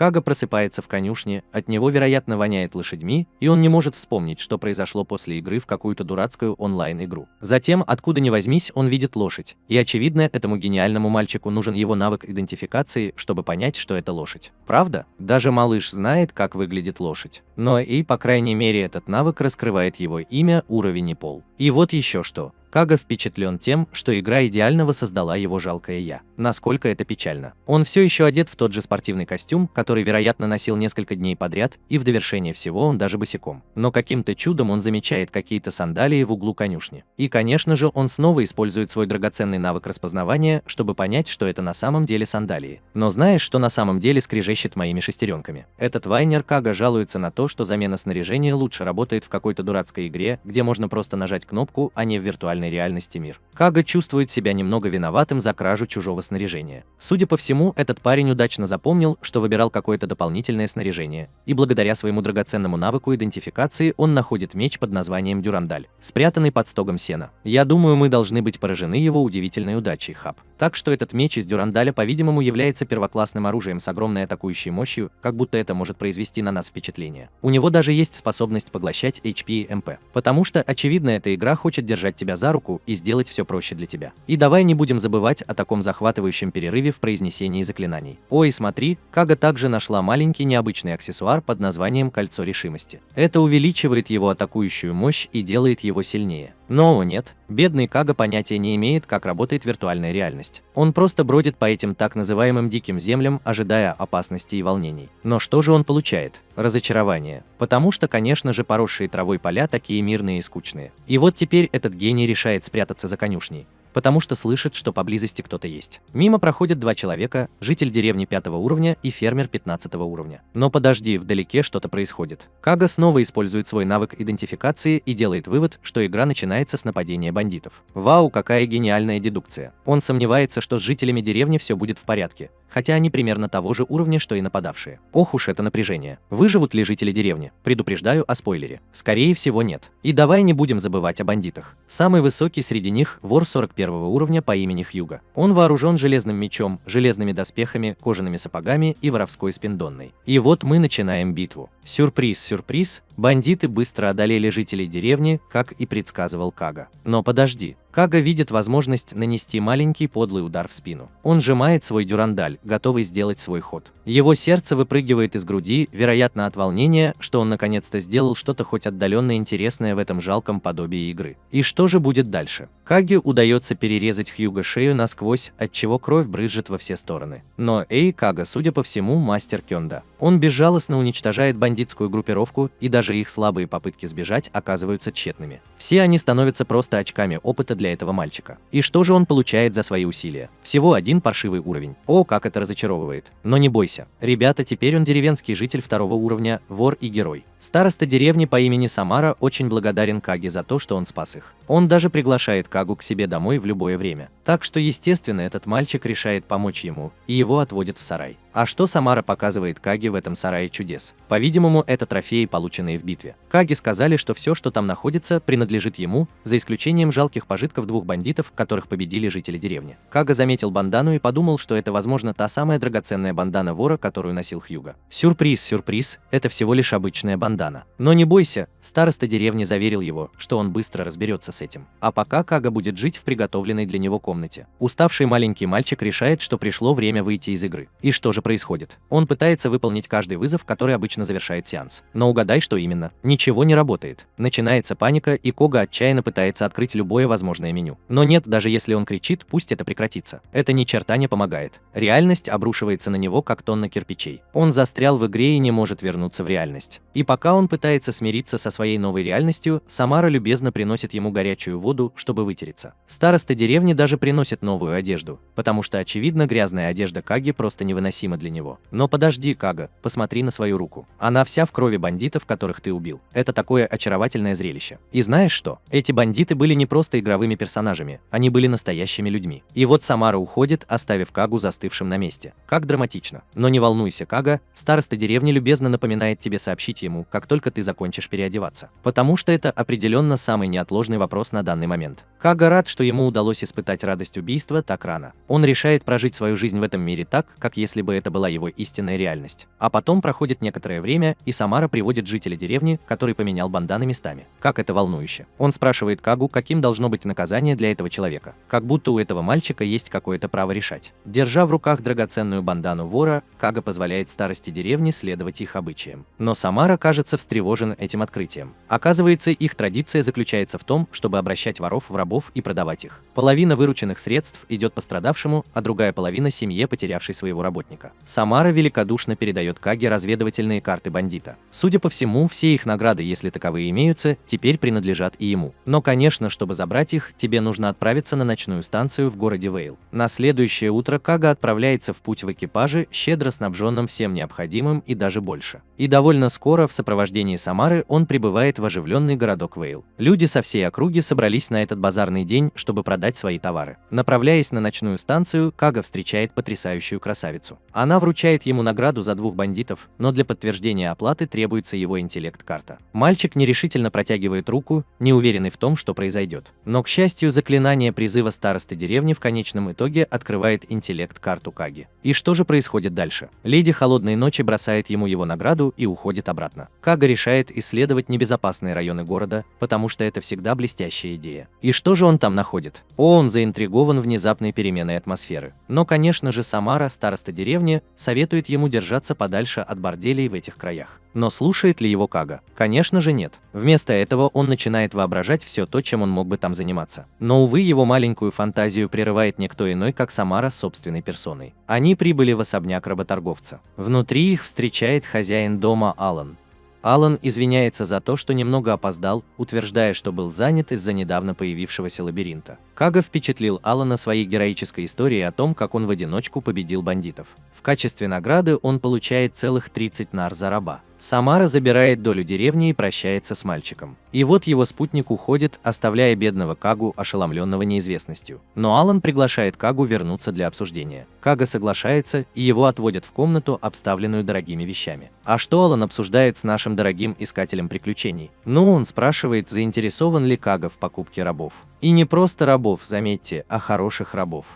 Кага просыпается в конюшне, от него, вероятно, воняет лошадьми, и он не может вспомнить, что произошло после игры в какую-то дурацкую онлайн-игру. Затем, откуда ни возьмись, он видит лошадь, и очевидно, этому гениальному мальчику нужен его навык идентификации, чтобы понять, что это лошадь. Правда? Даже малыш знает, как выглядит лошадь. Но и, по крайней мере, этот навык раскрывает его имя, уровень и пол. И вот еще что. Кага впечатлен тем, что игра идеально воссоздала его жалкое «я». Насколько это печально. Он все еще одет в тот же спортивный костюм, который, вероятно, носил несколько дней подряд, и в довершение всего он даже босиком. Но каким-то чудом он замечает какие-то сандалии в углу конюшни. И, конечно же, он снова использует свой драгоценный навык распознавания, чтобы понять, что это на самом деле сандалии. Но знаешь, что на самом деле скрежещет моими шестеренками? Этот Вайнер Кага жалуется на то, что замена снаряжения лучше работает в какой-то дурацкой игре, где можно просто нажать кнопку, а не в виртуальной реальности мир. Кага чувствует себя немного виноватым за кражу чужого снаряжения. Судя по всему, этот парень удачно запомнил, что выбирал какое-то дополнительное снаряжение, и благодаря своему драгоценному навыку идентификации он находит меч под названием Дюрандаль, спрятанный под стогом сена. Я думаю, мы должны быть поражены его удивительной удачей, Хаб. Так что этот меч из Дюрандаля, по-видимому, является первоклассным оружием с огромной атакующей мощью, как будто это может произвести на нас впечатление. У него даже есть способность поглощать HP и МП. Потому что, очевидно, эта игра хочет держать тебя за руку и сделать все проще для тебя. И давай не будем забывать о таком захватывающем перерыве в произнесении заклинаний. Ой, смотри, Кага также нашла маленький необычный аксессуар под названием Кольцо решимости. Это увеличивает его атакующую мощь и делает его сильнее. Но о нет, бедный Кага понятия не имеет, как работает виртуальная реальность. Он просто бродит по этим так называемым диким землям, ожидая опасности и волнений. Но что же он получает? Разочарование. Потому что, конечно же, поросшие травой поля такие мирные и скучные. И вот теперь этот гений решает спрятаться за конюшней, потому что слышит, что поблизости кто-то есть. Мимо проходят два человека, житель деревни 5 уровня и фермер 15 уровня. Но подожди, вдалеке что-то происходит. Кага снова использует свой навык идентификации и делает вывод, что игра начинается с нападения бандитов. Вау, какая гениальная дедукция. Он сомневается, что с жителями деревни все будет в порядке, хотя они примерно того же уровня, что и нападавшие. Ох уж это напряжение. Выживут ли жители деревни? Предупреждаю о спойлере. Скорее всего, нет. И давай не будем забывать о бандитах. Самый высокий среди них вор 41 уровня по имени Хьюго. Он вооружен железным мечом, железными доспехами, кожаными сапогами и воровской спиндонной. И вот мы начинаем битву. Сюрприз, сюрприз, бандиты быстро одолели жителей деревни, как и предсказывал Кага. Но подожди. Кага видит возможность нанести маленький подлый удар в спину. Он сжимает свой дюрандаль, готовый сделать свой ход. Его сердце выпрыгивает из груди, вероятно от волнения, что он наконец-то сделал что-то хоть отдаленно интересное в этом жалком подобии игры. И что же будет дальше? Каге удается перерезать Хьюго шею насквозь, отчего кровь брызжет во все стороны. Но Кага, судя по всему, мастер кёнда. Он безжалостно уничтожает бандитскую группировку, и даже их слабые попытки сбежать оказываются тщетными. Все они становятся просто очками опыта для этого мальчика. И что же он получает за свои усилия? Всего один паршивый уровень. О, как это разочаровывает. Но не бойся. Ребята, теперь он деревенский житель 2 уровня, вор и герой. Староста деревни по имени Самара очень благодарен Каге за то, что он спас их. Он даже приглашает Кагу к себе домой в любое время. Так что, естественно, этот мальчик решает помочь ему, и его отводят в сарай. А что Самара показывает Каге в этом сарае чудес? По-видимому, это трофеи, полученные в битве. Каге сказали, что все, что там находится, принадлежит ему, за исключением жалких пожитков двух бандитов, которых победили жители деревни. Кага заметил бандану и подумал, что это, возможно, та самая драгоценная бандана вора, которую носил Хьюго. Сюрприз, сюрприз, это всего лишь обычная бандана. Но не бойся, староста деревни заверил его, что он быстро разберется с этим. А пока Кага будет жить в приготовленной для него комнате. Уставший маленький мальчик решает, что пришло время выйти из игры. И что же происходит? Он пытается выполнить каждый вызов, который обычно завершает сеанс. Но угадай, что именно. Ничего не работает. Начинается паника, и Кога отчаянно пытается открыть любое возможное меню. Но нет, даже если он кричит, пусть это прекратится. Это ни черта не помогает. Реальность обрушивается на него, как тонна кирпичей. Он застрял в игре и не может вернуться в реальность. И пока он пытается смириться со своей новой реальностью, Самара любезно приносит ему горячую воду, чтобы вытереться. Староста деревни даже приносит новую одежду, потому что, очевидно, грязная одежда Каги просто невыносима для него. Но подожди, Кага, посмотри на свою руку. Она вся в крови бандитов, которых ты убил. Это такое очаровательное зрелище. И знаешь что? Эти бандиты были не просто игровыми персонажами, они были настоящими людьми. И вот Самара уходит, оставив Кагу застывшим на месте. Как драматично. Но не волнуйся, Кага, староста деревни любезно напоминает тебе сообщить ему, как только ты закончишь переодеваться. Потому что это определенно самый неотложный вопрос на данный момент. Кага рад, что ему удалось испытать радость убийства так рано. Он решает прожить свою жизнь в этом мире так, как если бы это была его истинная реальность. А потом проходит некоторое время, и Самара приводит жителя деревни, который поменял банданы местами. Как это волнующе. Он спрашивает Кагу, каким должно быть наказание для этого человека. Как будто у этого мальчика есть какое-то право решать. Держа в руках драгоценную бандану вора, Кага позволяет старости деревни следовать их обычаям. Но Самара кажется встревожен этим открытием. Оказывается, их традиция заключается в том, чтобы обращать воров в рабов и продавать их. Половина вырученных средств идет пострадавшему, а другая половина семье, потерявшей своего работника. Самара великодушно передает Каге разведывательные карты бандита. Судя по всему, все их награды, если таковые имеются, теперь принадлежат и ему. Но, конечно, чтобы забрать их, тебе нужно отправиться на ночную станцию в городе Вейл. На следующее утро Кага отправляется в путь в экипаже, щедро снабженном всем необходимым и даже больше. И довольно скоро в сопровождении Самары он прибывает в оживленный городок Вейл. Люди со всей округи собрались на этот базарный день, чтобы продать свои товары. Направляясь на ночную станцию, Кага встречает потрясающую красавицу. Она вручает ему награду за 2 бандитов, но для подтверждения оплаты требуется его интеллект-карта. Мальчик нерешительно протягивает руку, не уверенный в том, что произойдет. Но, к счастью, заклинание призыва старосты деревни в конечном итоге открывает интеллект-карту Каги. И что же происходит дальше? Леди Холодной Ночи бросает ему его награду и уходит обратно. Кага решает исследовать небезопасные районы города, потому что это всегда блестящая идея. И что же он там находит? Он заинтригован внезапной переменой атмосферы. Но, конечно же, Самара, староста деревни, советует ему держаться подальше от борделей в этих краях. Но слушает ли его Кага? Конечно же нет. Вместо этого он начинает воображать все то, чем он мог бы там заниматься. Но, увы, его маленькую фантазию прерывает никто иной, как Самара собственной персоной. Они прибыли в особняк работорговца. Внутри их встречает хозяин дома Алан. Алан извиняется за то, что немного опоздал, утверждая, что был занят из-за недавно появившегося лабиринта. Кага впечатлил Алана своей героической историей о том, как он в одиночку победил бандитов. В качестве награды он получает целых 30 нар за раба. Самара забирает долю деревни и прощается с мальчиком. И вот его спутник уходит, оставляя бедного Кагу ошеломленного неизвестностью. Но Алан приглашает Кагу вернуться для обсуждения. Кага соглашается, и его отводят в комнату, обставленную дорогими вещами. А что Алан обсуждает с нашим дорогим искателем приключений? Ну, он спрашивает, заинтересован ли Кага в покупке рабов. И не просто рабов, заметьте, а хороших рабов.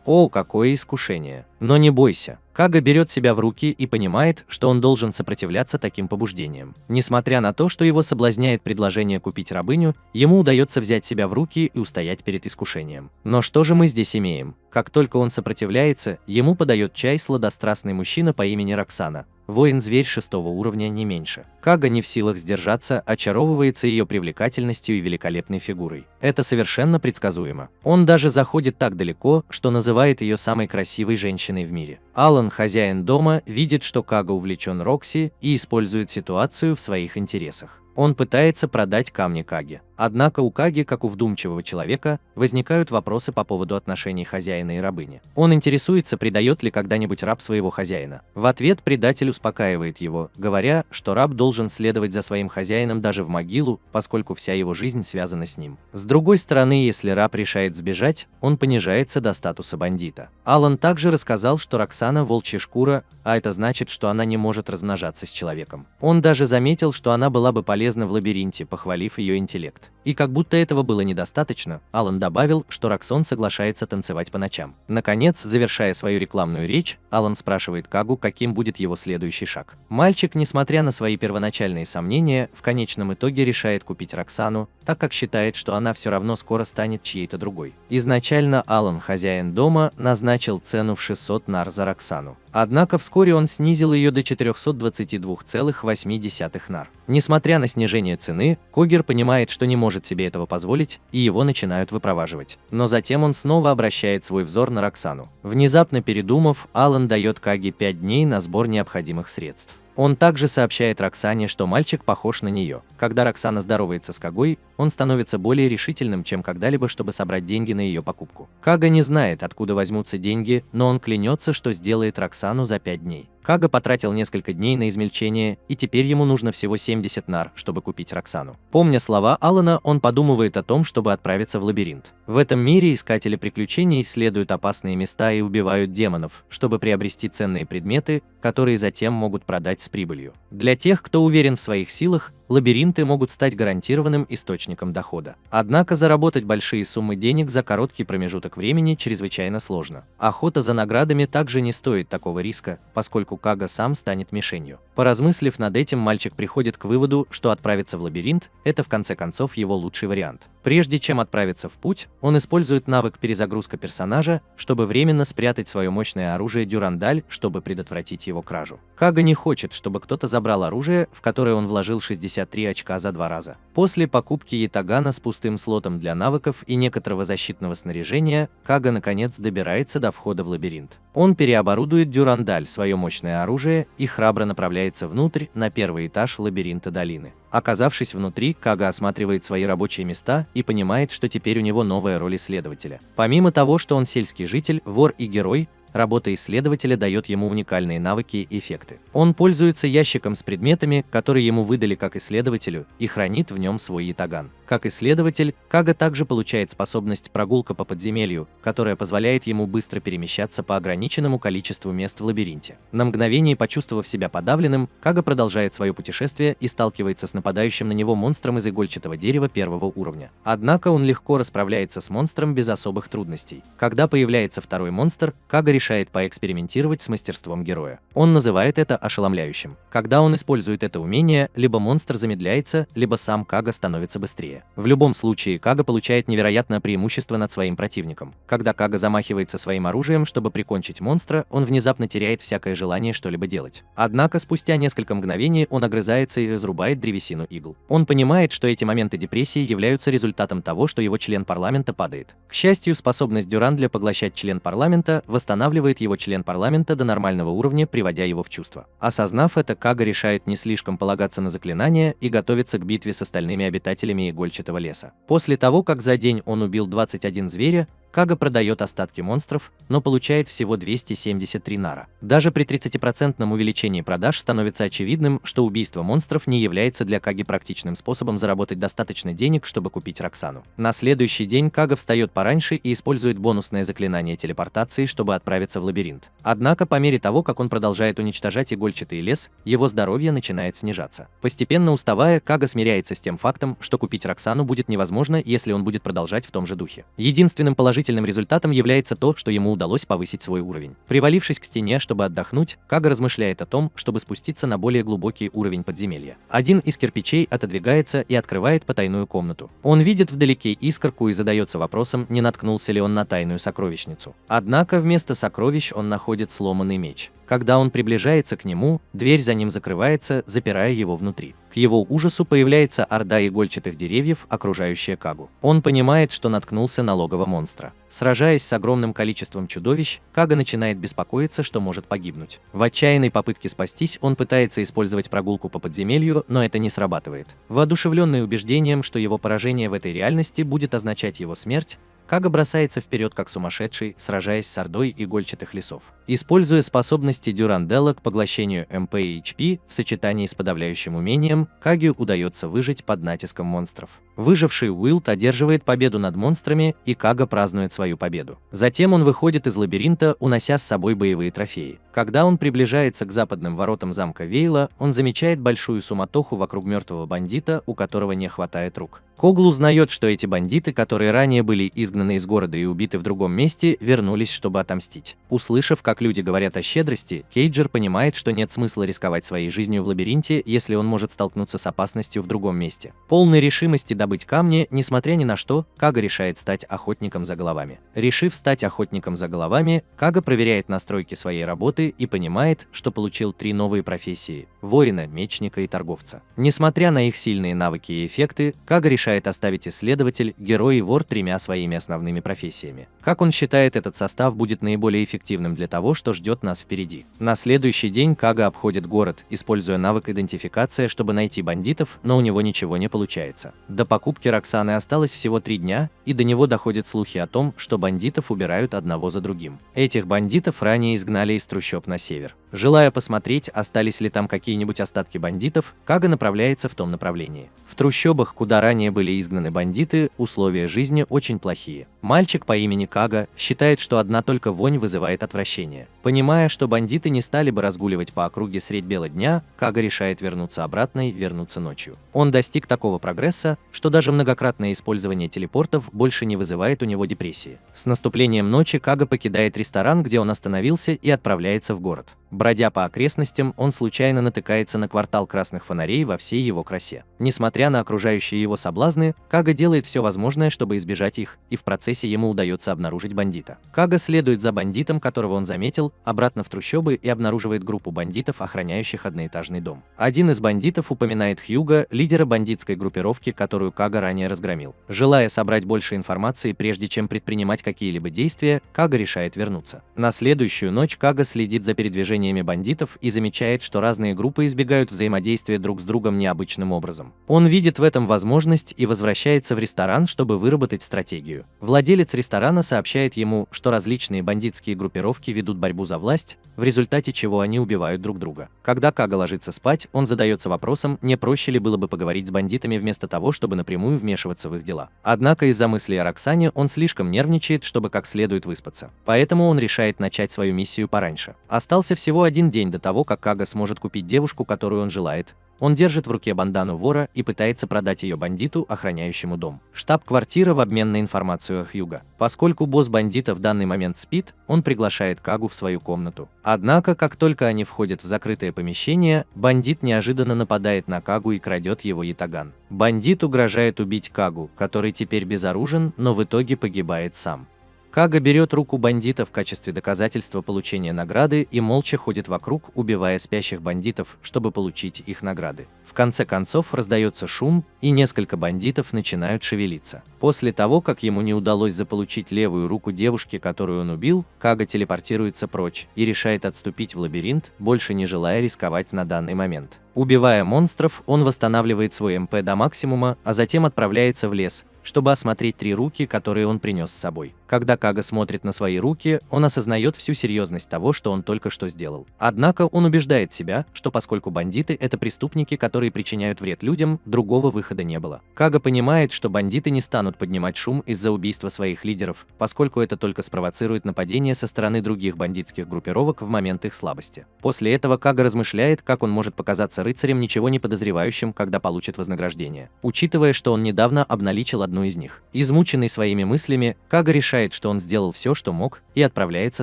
О, какое искушение! Но не бойся. Кага берет себя в руки и понимает, что он должен сопротивляться таким побуждениям. Несмотря на то, что его соблазняет предложение купить рабыню, ему удается взять себя в руки и устоять перед искушением. Но что же мы здесь имеем? Как только он сопротивляется, ему подает чай сладострастный мужчина по имени Роксана, воин-зверь 6-го уровня не меньше. Кага не в силах сдержаться, очаровывается ее привлекательностью и великолепной фигурой. Это совершенно предсказуемо. Он даже заходит так далеко, что называет ее самой красивой женщиной в мире. Алан, хозяин дома, видит, что Кага увлечен Рокси и использует ситуацию в своих интересах. Он пытается продать камни Каге. Однако у Каги, как у вдумчивого человека, возникают вопросы по поводу отношений хозяина и рабыни. Он интересуется, предает ли когда-нибудь раб своего хозяина. В ответ предатель успокаивает его, говоря, что раб должен следовать за своим хозяином даже в могилу, поскольку вся его жизнь связана с ним. С другой стороны, если раб решает сбежать, он понижается до статуса бандита. Алан также рассказал, что Роксана – волчья шкура, а это значит, что она не может размножаться с человеком. Он даже заметил, что она была бы полезна в лабиринте, похвалив ее интеллект. И как будто этого было недостаточно, Алан добавил, что Роксон соглашается танцевать по ночам. Наконец, завершая свою рекламную речь, Алан спрашивает Кагу, каким будет его следующий шаг. Мальчик, несмотря на свои первоначальные сомнения, в конечном итоге решает купить Роксану, так как считает, что она все равно скоро станет чьей-то другой. Изначально Алан, хозяин дома, назначил цену в 600 нар за Роксану. Однако вскоре он снизил ее до 422,8 нар. Несмотря на снижение цены, Когер понимает, что не может себе этого позволить, и его начинают выпроваживать. Но затем он снова обращает свой взор на Роксану. Внезапно передумав, Алан дает Каге 5 дней на сбор необходимых средств. Он также сообщает Роксане, что мальчик похож на нее. Когда Роксана здоровается с Кагой, он становится более решительным, чем когда-либо, чтобы собрать деньги на ее покупку. Кага не знает, откуда возьмутся деньги, но он клянется, что сделает Роксану за 5 дней. Кага потратил несколько дней на измельчение, и теперь ему нужно всего 70 нар, чтобы купить Роксану. Помня слова Алана, он подумывает о том, чтобы отправиться в лабиринт. В этом мире искатели приключений исследуют опасные места и убивают демонов, чтобы приобрести ценные предметы, которые затем могут продать с прибылью. Для тех, кто уверен в своих силах, лабиринты могут стать гарантированным источником дохода. Однако заработать большие суммы денег за короткий промежуток времени чрезвычайно сложно. Охота за наградами также не стоит такого риска, поскольку Кага сам станет мишенью. Поразмыслив над этим, мальчик приходит к выводу, что отправиться в лабиринт – это в конце концов его лучший вариант. Прежде чем отправиться в путь, он использует навык перезагрузка персонажа, чтобы временно спрятать свое мощное оружие Дюрандаль, чтобы предотвратить его кражу. Кага не хочет, чтобы кто-то забрал оружие, в которое он вложил 63 очка за 2 раза. После покупки ятагана с пустым слотом для навыков и некоторого защитного снаряжения, Кага наконец добирается до входа в лабиринт. Он переоборудует Дюрандаль, свое мощное оружие, и храбро направляется внутрь, на первый этаж лабиринта долины. Оказавшись внутри, Кага осматривает свои рабочие места и понимает, что теперь у него новая роль исследователя. Помимо того, что он сельский житель, вор и герой, работа исследователя дает ему уникальные навыки и эффекты. Он пользуется ящиком с предметами, которые ему выдали как исследователю, и хранит в нем свой ятаган. Как исследователь, Кага также получает способность прогулка по подземелью, которая позволяет ему быстро перемещаться по ограниченному количеству мест в лабиринте. На мгновение почувствовав себя подавленным, Кага продолжает свое путешествие и сталкивается с нападающим на него монстром из игольчатого дерева 1-го уровня. Однако он легко расправляется с монстром без особых трудностей. Когда появляется второй монстр, Кага решает поэкспериментировать с мастерством героя. Он называет это ошеломляющим. Когда он использует это умение, либо монстр замедляется, либо сам Кага становится быстрее. В любом случае, Кага получает невероятное преимущество над своим противником. Когда Кага замахивается своим оружием, чтобы прикончить монстра, он внезапно теряет всякое желание что-либо делать. Однако спустя несколько мгновений он огрызается и разрубает древесину игл. Он понимает, что эти моменты депрессии являются результатом того, что его член парламента падает. К счастью, способность Дюрандля поглощать член парламента восстанавливает его член парламента до нормального уровня, приводя его в чувство. Осознав это, Кага решает не слишком полагаться на заклинания и готовится к битве с остальными обитателями игольчатого леса. После того, как за день он убил 21 зверя, Кага продает остатки монстров, но получает всего 273 нара. Даже при 30% увеличении продаж становится очевидным, что убийство монстров не является для Каги практичным способом заработать достаточно денег, чтобы купить Роксану. На следующий день Кага встает пораньше и использует бонусное заклинание телепортации, чтобы отправиться в лабиринт. Однако по мере того, как он продолжает уничтожать игольчатый лес, его здоровье начинает снижаться. Постепенно уставая, Кага смиряется с тем фактом, что купить Роксану будет невозможно, если он будет продолжать в том же духе. Единственным положительным результатом является то, что ему удалось повысить свой уровень. Привалившись к стене, чтобы отдохнуть, Кага размышляет о том, чтобы спуститься на более глубокий уровень подземелья. Один из кирпичей отодвигается и открывает потайную комнату. Он видит вдалеке искорку и задается вопросом, не наткнулся ли он на тайную сокровищницу. Однако вместо сокровищ он находит сломанный меч. Когда он приближается к нему, дверь за ним закрывается, запирая его внутри. К его ужасу появляется орда игольчатых деревьев, окружающая Кагу. Он понимает, что наткнулся на логово монстра. Сражаясь с огромным количеством чудовищ, Кага начинает беспокоиться, что может погибнуть. В отчаянной попытке спастись он пытается использовать прогулку по подземелью, но это не срабатывает. Воодушевленный убеждением, что его поражение в этой реальности будет означать его смерть, Кага бросается вперед как сумасшедший, сражаясь с ордой игольчатых лесов. Используя способности Дюранделла к поглощению МП и HP в сочетании с подавляющим умением, Каге удается выжить под натиском монстров. Выживший Уилд одерживает победу над монстрами, и Кага празднует свою победу. Затем он выходит из лабиринта, унося с собой боевые трофеи. Когда он приближается к западным воротам замка Вейла, он замечает большую суматоху вокруг мертвого бандита, у которого не хватает рук. Когл узнает, что эти бандиты, которые ранее были изгнаны из города и убиты в другом месте, вернулись, чтобы отомстить. Услышав, как люди говорят о щедрости, Кейджер понимает, что нет смысла рисковать своей жизнью в лабиринте, если он может столкнуться с опасностью в другом месте. Полной решимости добыть камни, несмотря ни на что, Кага решает стать охотником за головами. Решив стать охотником за головами, Кага проверяет настройки своей работы и понимает, что получил 3 новые профессии – воина, мечника и торговца. Несмотря на их сильные навыки и эффекты, Кага решает оставить исследователь, герой и вор 3 своими основными профессиями. Как он считает, этот состав будет наиболее эффективным для того, что ждет нас впереди. На следующий день Кага обходит город, используя навык идентификация, чтобы найти бандитов, но у него ничего не получается. До покупки Роксаны осталось всего 3 дня, и до него доходят слухи о том, что бандитов убирают одного за другим. Этих бандитов ранее изгнали из трущоб на север. Желая посмотреть, остались ли там какие-нибудь остатки бандитов, Кага направляется в том направлении. В трущобах, куда ранее были изгнаны бандиты, условия жизни очень плохие. Мальчик по имени Кага считает, что одна только вонь вызывает отвращение. Понимая, что бандиты не стали бы разгуливать по округе средь бела дня, Кага решает вернуться обратно и вернуться ночью. Он достиг такого прогресса, что даже многократное использование телепортов больше не вызывает у него депрессии. С наступлением ночи Кага покидает ресторан, где он остановился, и отправляется в город. Бродя по окрестностям, он случайно натыкается на квартал красных фонарей во всей его красе. Несмотря на окружающие его соблазны, Кага делает все возможное, чтобы избежать их, и в процессе ему удается обнаружить бандита. Кага следует за бандитом, которого он заметил, обратно в трущобы и обнаруживает группу бандитов, охраняющих одноэтажный дом. Один из бандитов упоминает Хьюга, лидера бандитской группировки, которую Кага ранее разгромил. Желая собрать больше информации, прежде чем предпринимать какие-либо действия, Кага решает вернуться. На следующую ночь Кага следит за передвижением бандитов и замечает, что разные группы избегают взаимодействия друг с другом необычным образом. Он видит в этом возможность и возвращается в ресторан, чтобы выработать стратегию. Владелец ресторана сообщает ему, что различные бандитские группировки ведут борьбу за власть, в результате чего они убивают друг друга. Когда Кага ложится спать, он задается вопросом, не проще ли было бы поговорить с бандитами вместо того, чтобы напрямую вмешиваться в их дела. Однако из-за мыслей о Роксане он слишком нервничает, чтобы как следует выспаться. Поэтому он решает начать свою миссию пораньше. Остался всего один день до того, как Кага сможет купить девушку, которую он желает. Он держит в руке бандану вора и пытается продать ее бандиту, охраняющему дом. Штаб-квартира в обмен на информацию о Хьюга. Поскольку босс бандита в данный момент спит, он приглашает Кагу в свою комнату. Однако, как только они входят в закрытое помещение, бандит неожиданно нападает на Кагу и крадет его ятаган. Бандит угрожает убить Кагу, который теперь безоружен, но в итоге погибает сам. Кага берет руку бандита в качестве доказательства получения награды и молча ходит вокруг, убивая спящих бандитов, чтобы получить их награды. В конце концов раздается шум, и несколько бандитов начинают шевелиться. После того, как ему не удалось заполучить левую руку девушки, которую он убил, Кага телепортируется прочь и решает отступить в лабиринт, больше не желая рисковать на данный момент. Убивая монстров, он восстанавливает свой МП до максимума, а затем отправляется в лес, чтобы осмотреть 3 руки, которые он принес с собой. Когда Кага смотрит на свои руки, он осознает всю серьезность того, что он только что сделал. Однако он убеждает себя, что поскольку бандиты – это преступники, которые причиняют вред людям, другого выхода не было. Кага понимает, что бандиты не станут поднимать шум из-за убийства своих лидеров, поскольку это только спровоцирует нападение со стороны других бандитских группировок в момент их слабости. После этого Кага размышляет, как он может показаться рыцарем, ничего не подозревающим, когда получит вознаграждение, учитывая, что он недавно обналичил одну из них. Измученный своими мыслями, Кага решает, что он сделал все, что мог, и отправляется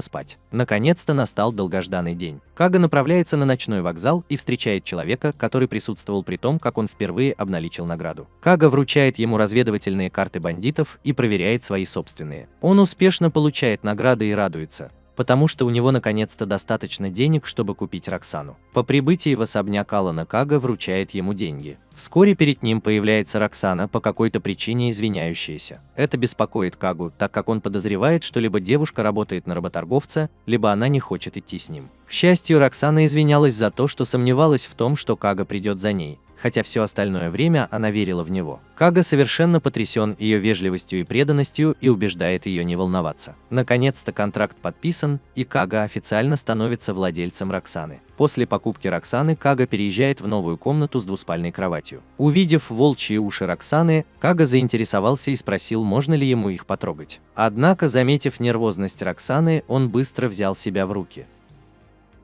спать. Наконец-то настал долгожданный день. Кага направляется на ночной вокзал и встречает человека, который присутствовал при том, как он впервые обналичил награду. Кага вручает ему разведывательные карты бандитов и проверяет свои собственные. Он успешно получает награды и радуется, потому что у него наконец-то достаточно денег, чтобы купить Роксану. По прибытии в особняк Алана Кага вручает ему деньги. Вскоре перед ним появляется Роксана, по какой-то причине извиняющаяся. Это беспокоит Кагу, так как он подозревает, что либо девушка работает на работорговца, либо она не хочет идти с ним. К счастью, Роксана извинялась за то, что сомневалась в том, что Кага придет за ней, хотя все остальное время она верила в него. Кага совершенно потрясен ее вежливостью и преданностью и убеждает ее не волноваться. Наконец-то контракт подписан, и Кага официально становится владельцем Роксаны. После покупки Роксаны Кага переезжает в новую комнату с двуспальной кроватью. Увидев волчьи уши Роксаны, Кага заинтересовался и спросил, можно ли ему их потрогать. Однако, заметив нервозность Роксаны, он быстро взял себя в руки.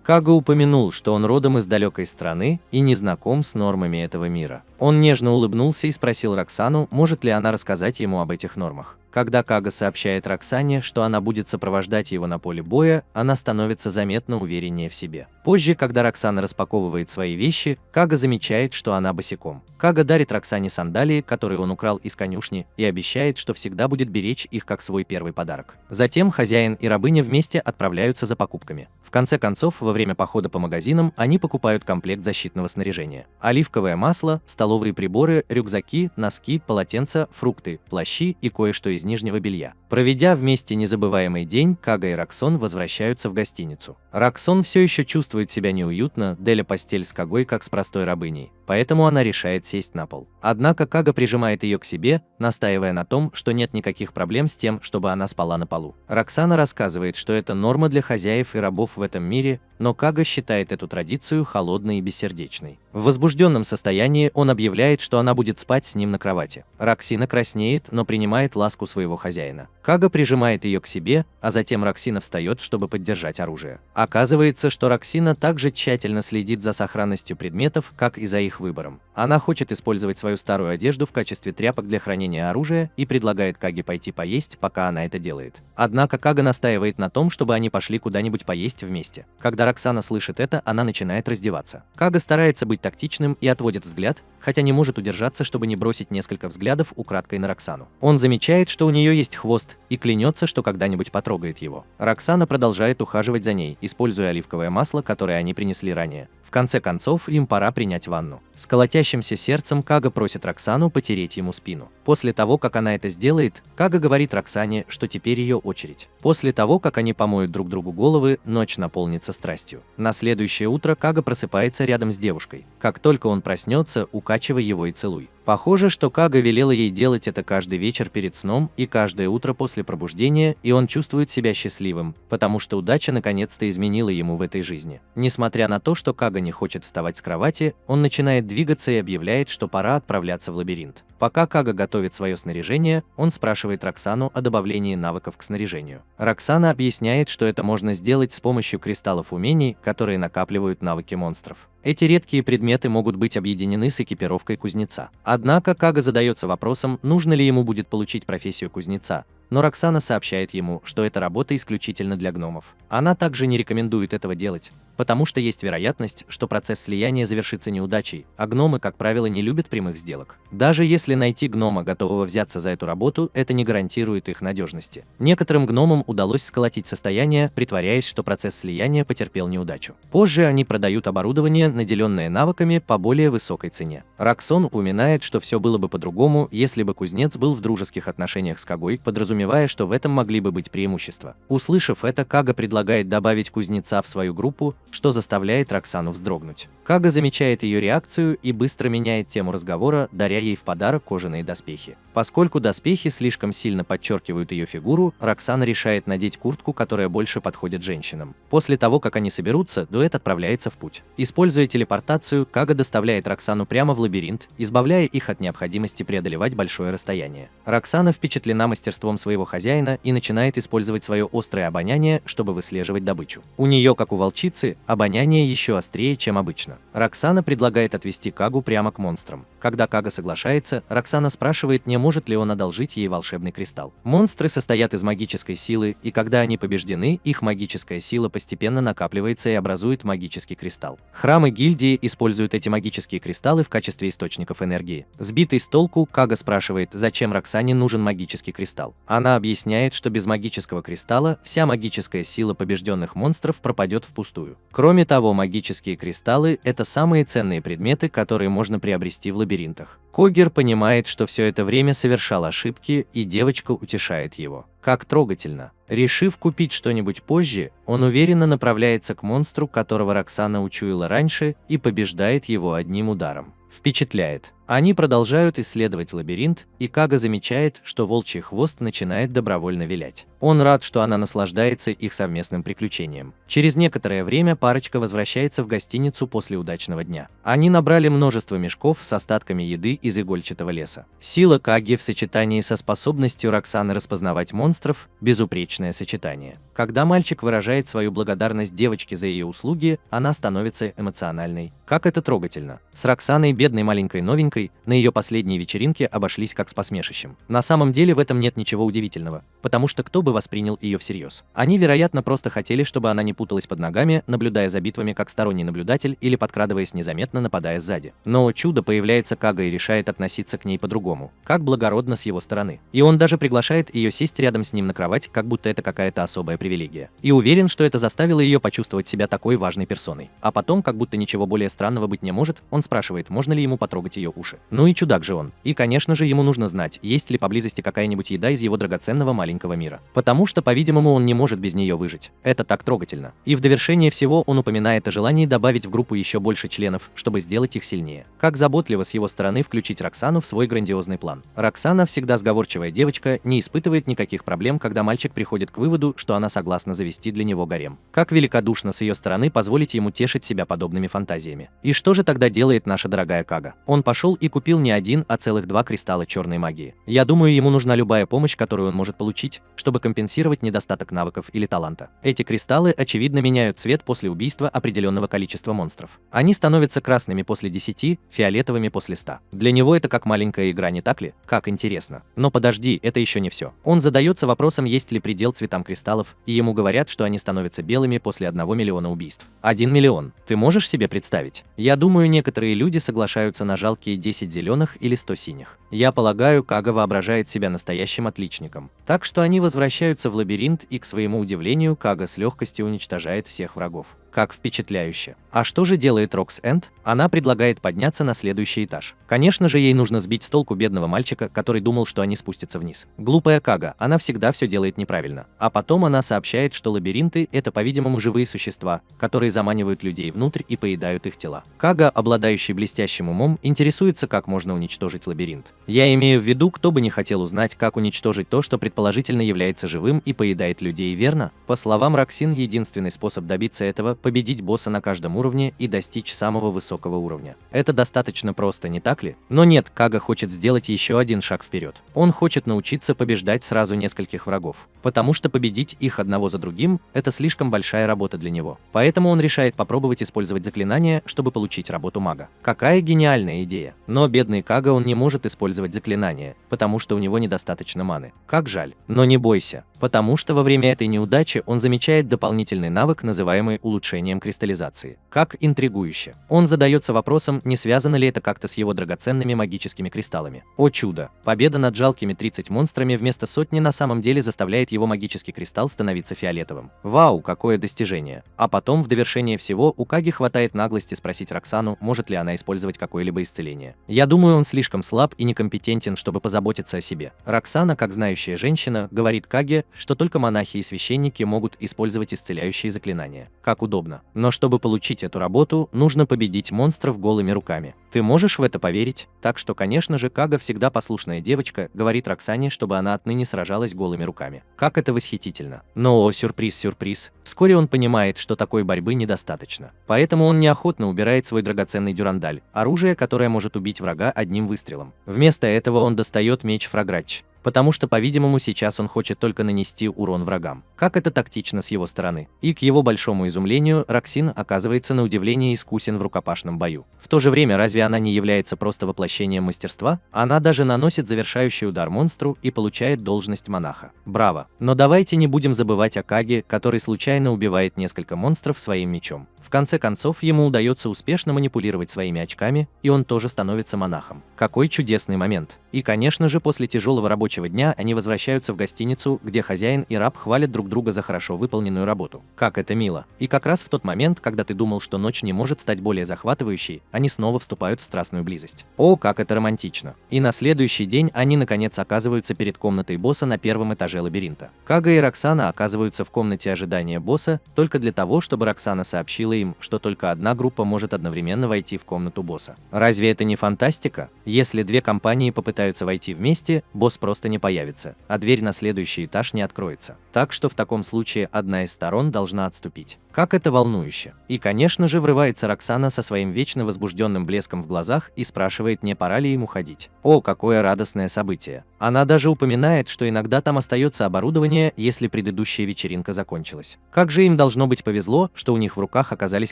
Кага упомянул, что он родом из далекой страны и не знаком с нормами этого мира. Он нежно улыбнулся и спросил Роксану, может ли она рассказать ему об этих нормах. Когда Кага сообщает Роксане, что она будет сопровождать его на поле боя, она становится заметно увереннее в себе. Позже, когда Роксана распаковывает свои вещи, Кага замечает, что она босиком. Кага дарит Роксане сандалии, которые он украл из конюшни, и обещает, что всегда будет беречь их как свой первый подарок. Затем хозяин и рабыня вместе отправляются за покупками. В конце концов, во время похода по магазинам они покупают комплект защитного снаряжения. Оливковое масло, столовые приборы, рюкзаки, носки, полотенца, фрукты, плащи и кое-что из нижнего белья. Проведя вместе незабываемый день, Кага и Роксон возвращаются в гостиницу. Роксон все еще чувствует себя неуютно, деля постель с Кагой как с простой рабыней, поэтому она решает сесть на пол. Однако Кага прижимает ее к себе, настаивая на том, что нет никаких проблем с тем, чтобы она спала на полу. Роксана рассказывает, что это норма для хозяев и рабов в этом мире, но Кага считает эту традицию холодной и бессердечной. В возбужденном состоянии он объявляет, что она будет спать с ним на кровати. Роксина краснеет, но принимает ласку своего хозяина. Кага прижимает ее к себе, а затем Роксина встает, чтобы поддержать оружие. Оказывается, что Роксина также тщательно следит за сохранностью предметов, как и за их выбором. Она хочет использовать свою старую одежду в качестве тряпок для хранения оружия и предлагает Каге пойти поесть, пока она это делает. Однако Кага настаивает на том, чтобы они пошли куда-нибудь поесть вместе. Когда Роксана слышит это, она начинает раздеваться. Кага старается быть тактичным и отводит взгляд, хотя не может удержаться, чтобы не бросить несколько взглядов украдкой на Роксану. Он замечает, что у нее есть хвост, и клянется, что когда-нибудь потрогает его. Роксана продолжает ухаживать за ней, используя оливковое масло, которое они принесли ранее. В конце концов, им пора принять ванну. С колотящимся сердцем Кага просит Роксану потереть ему спину. После того, как она это сделает, Кага говорит Роксане, что теперь ее очередь. После того, как они помоют друг другу головы, ночь наполнится страстью. На следующее утро Кага просыпается рядом с девушкой. Как только он проснется, укачивай его и целуй. Похоже, что Кага велела ей делать это каждый вечер перед сном и каждое утро после пробуждения, и он чувствует себя счастливым, потому что удача наконец-то изменила ему в этой жизни. Несмотря на то, что Кага не хочет вставать с кровати, он начинает двигаться и объявляет, что пора отправляться в лабиринт. Пока Кага готовит свое снаряжение, он спрашивает Роксану о добавлении навыков к снаряжению. Роксана объясняет, что это можно сделать с помощью кристаллов умений, которые накапливают навыки монстров. Эти редкие предметы могут быть объединены с экипировкой кузнеца. Однако Кага задается вопросом, нужно ли ему будет получить профессию кузнеца, но Роксана сообщает ему, что эта работа исключительно для гномов. Она также не рекомендует этого делать, потому что есть вероятность, что процесс слияния завершится неудачей, а гномы, как правило, не любят прямых сделок. Даже если найти гнома, готового взяться за эту работу, это не гарантирует их надежности. Некоторым гномам удалось сколотить состояние, притворяясь, что процесс слияния потерпел неудачу. Позже они продают оборудование, наделенное навыками, по более высокой цене. Роксон упоминает, что все было бы по-другому, если бы кузнец был в дружеских отношениях с Кагой, подразумевая, что в этом могли бы быть преимущества. Услышав это, Кага предлагает добавить кузнеца в свою группу, что заставляет Роксану вздрогнуть. Кага замечает ее реакцию и быстро меняет тему разговора, даря ей в подарок кожаные доспехи. Поскольку доспехи слишком сильно подчеркивают ее фигуру, Роксана решает надеть куртку, которая больше подходит женщинам. После того, как они соберутся, дуэт отправляется в путь. Используя телепортацию, Кага доставляет Роксану прямо в лабиринт, избавляя их от необходимости преодолевать большое расстояние. Роксана впечатлена мастерством своего хозяина и начинает использовать свое острое обоняние, чтобы выслеживать добычу. У нее, как у волчицы, обоняние еще острее, чем обычно. Роксана предлагает отвести Кагу прямо к монстрам. Когда Кага соглашается, Роксана спрашивает, не может ли он одолжить ей волшебный кристалл. Монстры состоят из магической силы, и когда они побеждены, их магическая сила постепенно накапливается и образует магический кристалл. Храмы гильдии используют эти магические кристаллы в качестве источников энергии. Сбитый с толку, Кага спрашивает, зачем Роксане нужен магический кристалл. Она объясняет, что без магического кристалла вся магическая сила побежденных монстров пропадет впустую. Кроме того, магические кристаллы – это самые ценные предметы, которые можно приобрести в лабиринтах. Когер понимает, что все это время совершал ошибки, и девочка утешает его. Как трогательно. Решив купить что-нибудь позже, он уверенно направляется к монстру, которого Роксана учуяла раньше, и побеждает его одним ударом. Впечатляет. Они продолжают исследовать лабиринт, и Кага замечает, что волчий хвост начинает добровольно вилять. Он рад, что она наслаждается их совместным приключением. Через некоторое время парочка возвращается в гостиницу после удачного дня. Они набрали множество мешков с остатками еды из игольчатого леса. Сила Каги в сочетании со способностью Роксаны распознавать монстров – безупречное сочетание. Когда мальчик выражает свою благодарность девочке за ее услуги, она становится эмоциональной. Как это трогательно. С Роксаной, бедной маленькой новенькой, на ее последней вечеринке обошлись как с посмешищем. На самом деле в этом нет ничего удивительного, потому что кто бы воспринял ее всерьез? Они, вероятно, просто хотели, чтобы она не путалась под ногами, наблюдая за битвами как сторонний наблюдатель или подкрадываясь незаметно, нападая сзади. Но чудо, появляется Кага и решает относиться к ней по-другому. Как благородно с его стороны. И он даже приглашает ее сесть рядом с ним на кровать, как будто это какая-то особая привилегия. И уверен, что это заставило ее почувствовать себя такой важной персоной. А потом, как будто ничего более странного быть не может, он спрашивает, можно ли ему потрогать ее уши. Ну и чудак же он. И, конечно же, ему нужно знать, есть ли поблизости какая-нибудь еда из его драгоценного маленького мира. потому что, по-видимому, он не может без нее выжить. Это так трогательно. И в довершение всего он упоминает о желании добавить в группу еще больше членов, чтобы сделать их сильнее. Как заботливо с его стороны включить Роксану в свой грандиозный план. Роксана, всегда сговорчивая девочка, не испытывает никаких проблем, когда мальчик приходит к выводу, что она согласна завести для него гарем. Как великодушно с ее стороны позволить ему тешить себя подобными фантазиями. И что же тогда делает наша дорогая Кага? Он пошел и купил не один, а целых 2 кристалла черной магии. Я думаю, ему нужна любая помощь, которую он может получить, чтобы компенсировать недостаток навыков или таланта. Эти кристаллы, очевидно, меняют цвет после убийства определенного количества монстров. Они становятся красными после 10, фиолетовыми после 100. Для него это как маленькая игра, не так ли? Как интересно. Но подожди, это еще не все. Он задается вопросом, есть ли предел цветам кристаллов, и ему говорят, что они становятся белыми после 1 миллиона убийств. 1 миллион. Ты можешь себе представить? Я думаю, некоторые люди соглашаются на жалкие 10 зеленых или 100 синих. Я полагаю, Кага воображает себя настоящим отличником. Так что они возвращаются в лабиринт, и, к своему удивлению, Кага с легкостью уничтожает всех врагов. Как впечатляюще. А что же делает Рокс Энд? Она предлагает подняться на следующий этаж. Конечно же, ей нужно сбить с толку бедного мальчика, который думал, что они спустятся вниз. Глупая Кага, она всегда все делает неправильно. А потом она сообщает, что лабиринты – это, по-видимому, живые существа, которые заманивают людей внутрь и поедают их тела. Кага, обладающий блестящим умом, интересуется, как можно уничтожить лабиринт. Я имею в виду, кто бы не хотел узнать, как уничтожить то, что предположительно является живым и поедает людей, верно? По словам Роксин, единственный способ добиться этого – победить босса на каждом уровне и достичь самого высокого уровня. Это достаточно просто, не так ли? Но нет, Кага хочет сделать еще один шаг вперед. Он хочет научиться побеждать сразу нескольких врагов, потому что победить их одного за другим – это слишком большая работа для него. Поэтому он решает попробовать использовать заклинания, чтобы получить работу мага. Какая гениальная идея! Но бедный Кага, он не может использовать заклинания, потому что у него недостаточно маны. Как жаль. Но не бойся, потому что во время этой неудачи он замечает дополнительный навык, называемый улучшением кристаллизации. Как интригующе. Он задается вопросом, не связано ли это как-то с его драгоценными магическими кристаллами. О чудо! Победа над жалкими 30 монстрами вместо сотни на самом деле заставляет его магический кристалл становиться фиолетовым. Вау, какое достижение! А потом, в довершение всего, у Каги хватает наглости спросить Роксану, может ли она использовать какое-либо исцеление. Я думаю, он слишком слаб и некомпетентен, чтобы позаботиться о себе. Роксана, как знающая женщина, говорит Каге, что только монахи и священники могут использовать исцеляющие заклинания. Как удобно. Но чтобы получить эту работу, нужно победить монстров голыми руками. Ты можешь в это поверить? Так что, конечно же, Кага, всегда послушная девочка, говорит Роксане, чтобы она отныне сражалась голыми руками. Как это восхитительно. Но, сюрприз, вскоре он понимает, что такой борьбы недостаточно. Поэтому он неохотно убирает свой драгоценный дюрандаль, оружие, которое может убить врага одним выстрелом. Вместо этого он достает меч Фраграч, потому что, по-видимому, сейчас он хочет только нанести урон врагам. Как это тактично с его стороны. И к его большому изумлению, Роксин оказывается на удивление искусен в рукопашном бою. В то же время, разве она не является просто воплощением мастерства? Она даже наносит завершающий удар монстру и получает должность монаха. Браво! Но давайте не будем забывать о Каге, который случайно убивает несколько монстров своим мечом. В конце концов, ему удается успешно манипулировать своими очками, и он тоже становится монахом. Какой чудесный момент! И, конечно же, после тяжелого рабочего дня они возвращаются в гостиницу, где хозяин и раб хвалят друг друга за хорошо выполненную работу. Как это мило! И как раз в тот момент, когда ты думал, что ночь не может стать более захватывающей, они снова вступают в страстную близость. О, как это романтично! И на следующий день они наконец оказываются перед комнатой босса на первом этаже лабиринта. Кага и Роксана оказываются в комнате ожидания босса только для того, чтобы Роксана сообщила им, что только одна группа может одновременно войти в комнату босса. Разве это не фантастика? Если 2 компании попытаются войти вместе, босс просто не появится, а дверь на следующий этаж не откроется. Так что в таком случае одна из сторон должна отступить. Как это волнующе! И, конечно же, врывается Роксана со своим вечно возбужденным блеском в глазах и спрашивает, не пора ли ему ходить. О, какое радостное событие! Она даже упоминает, что иногда там остается оборудование, если предыдущая вечеринка закончилась. Как же им должно быть повезло, что у них в руках оказались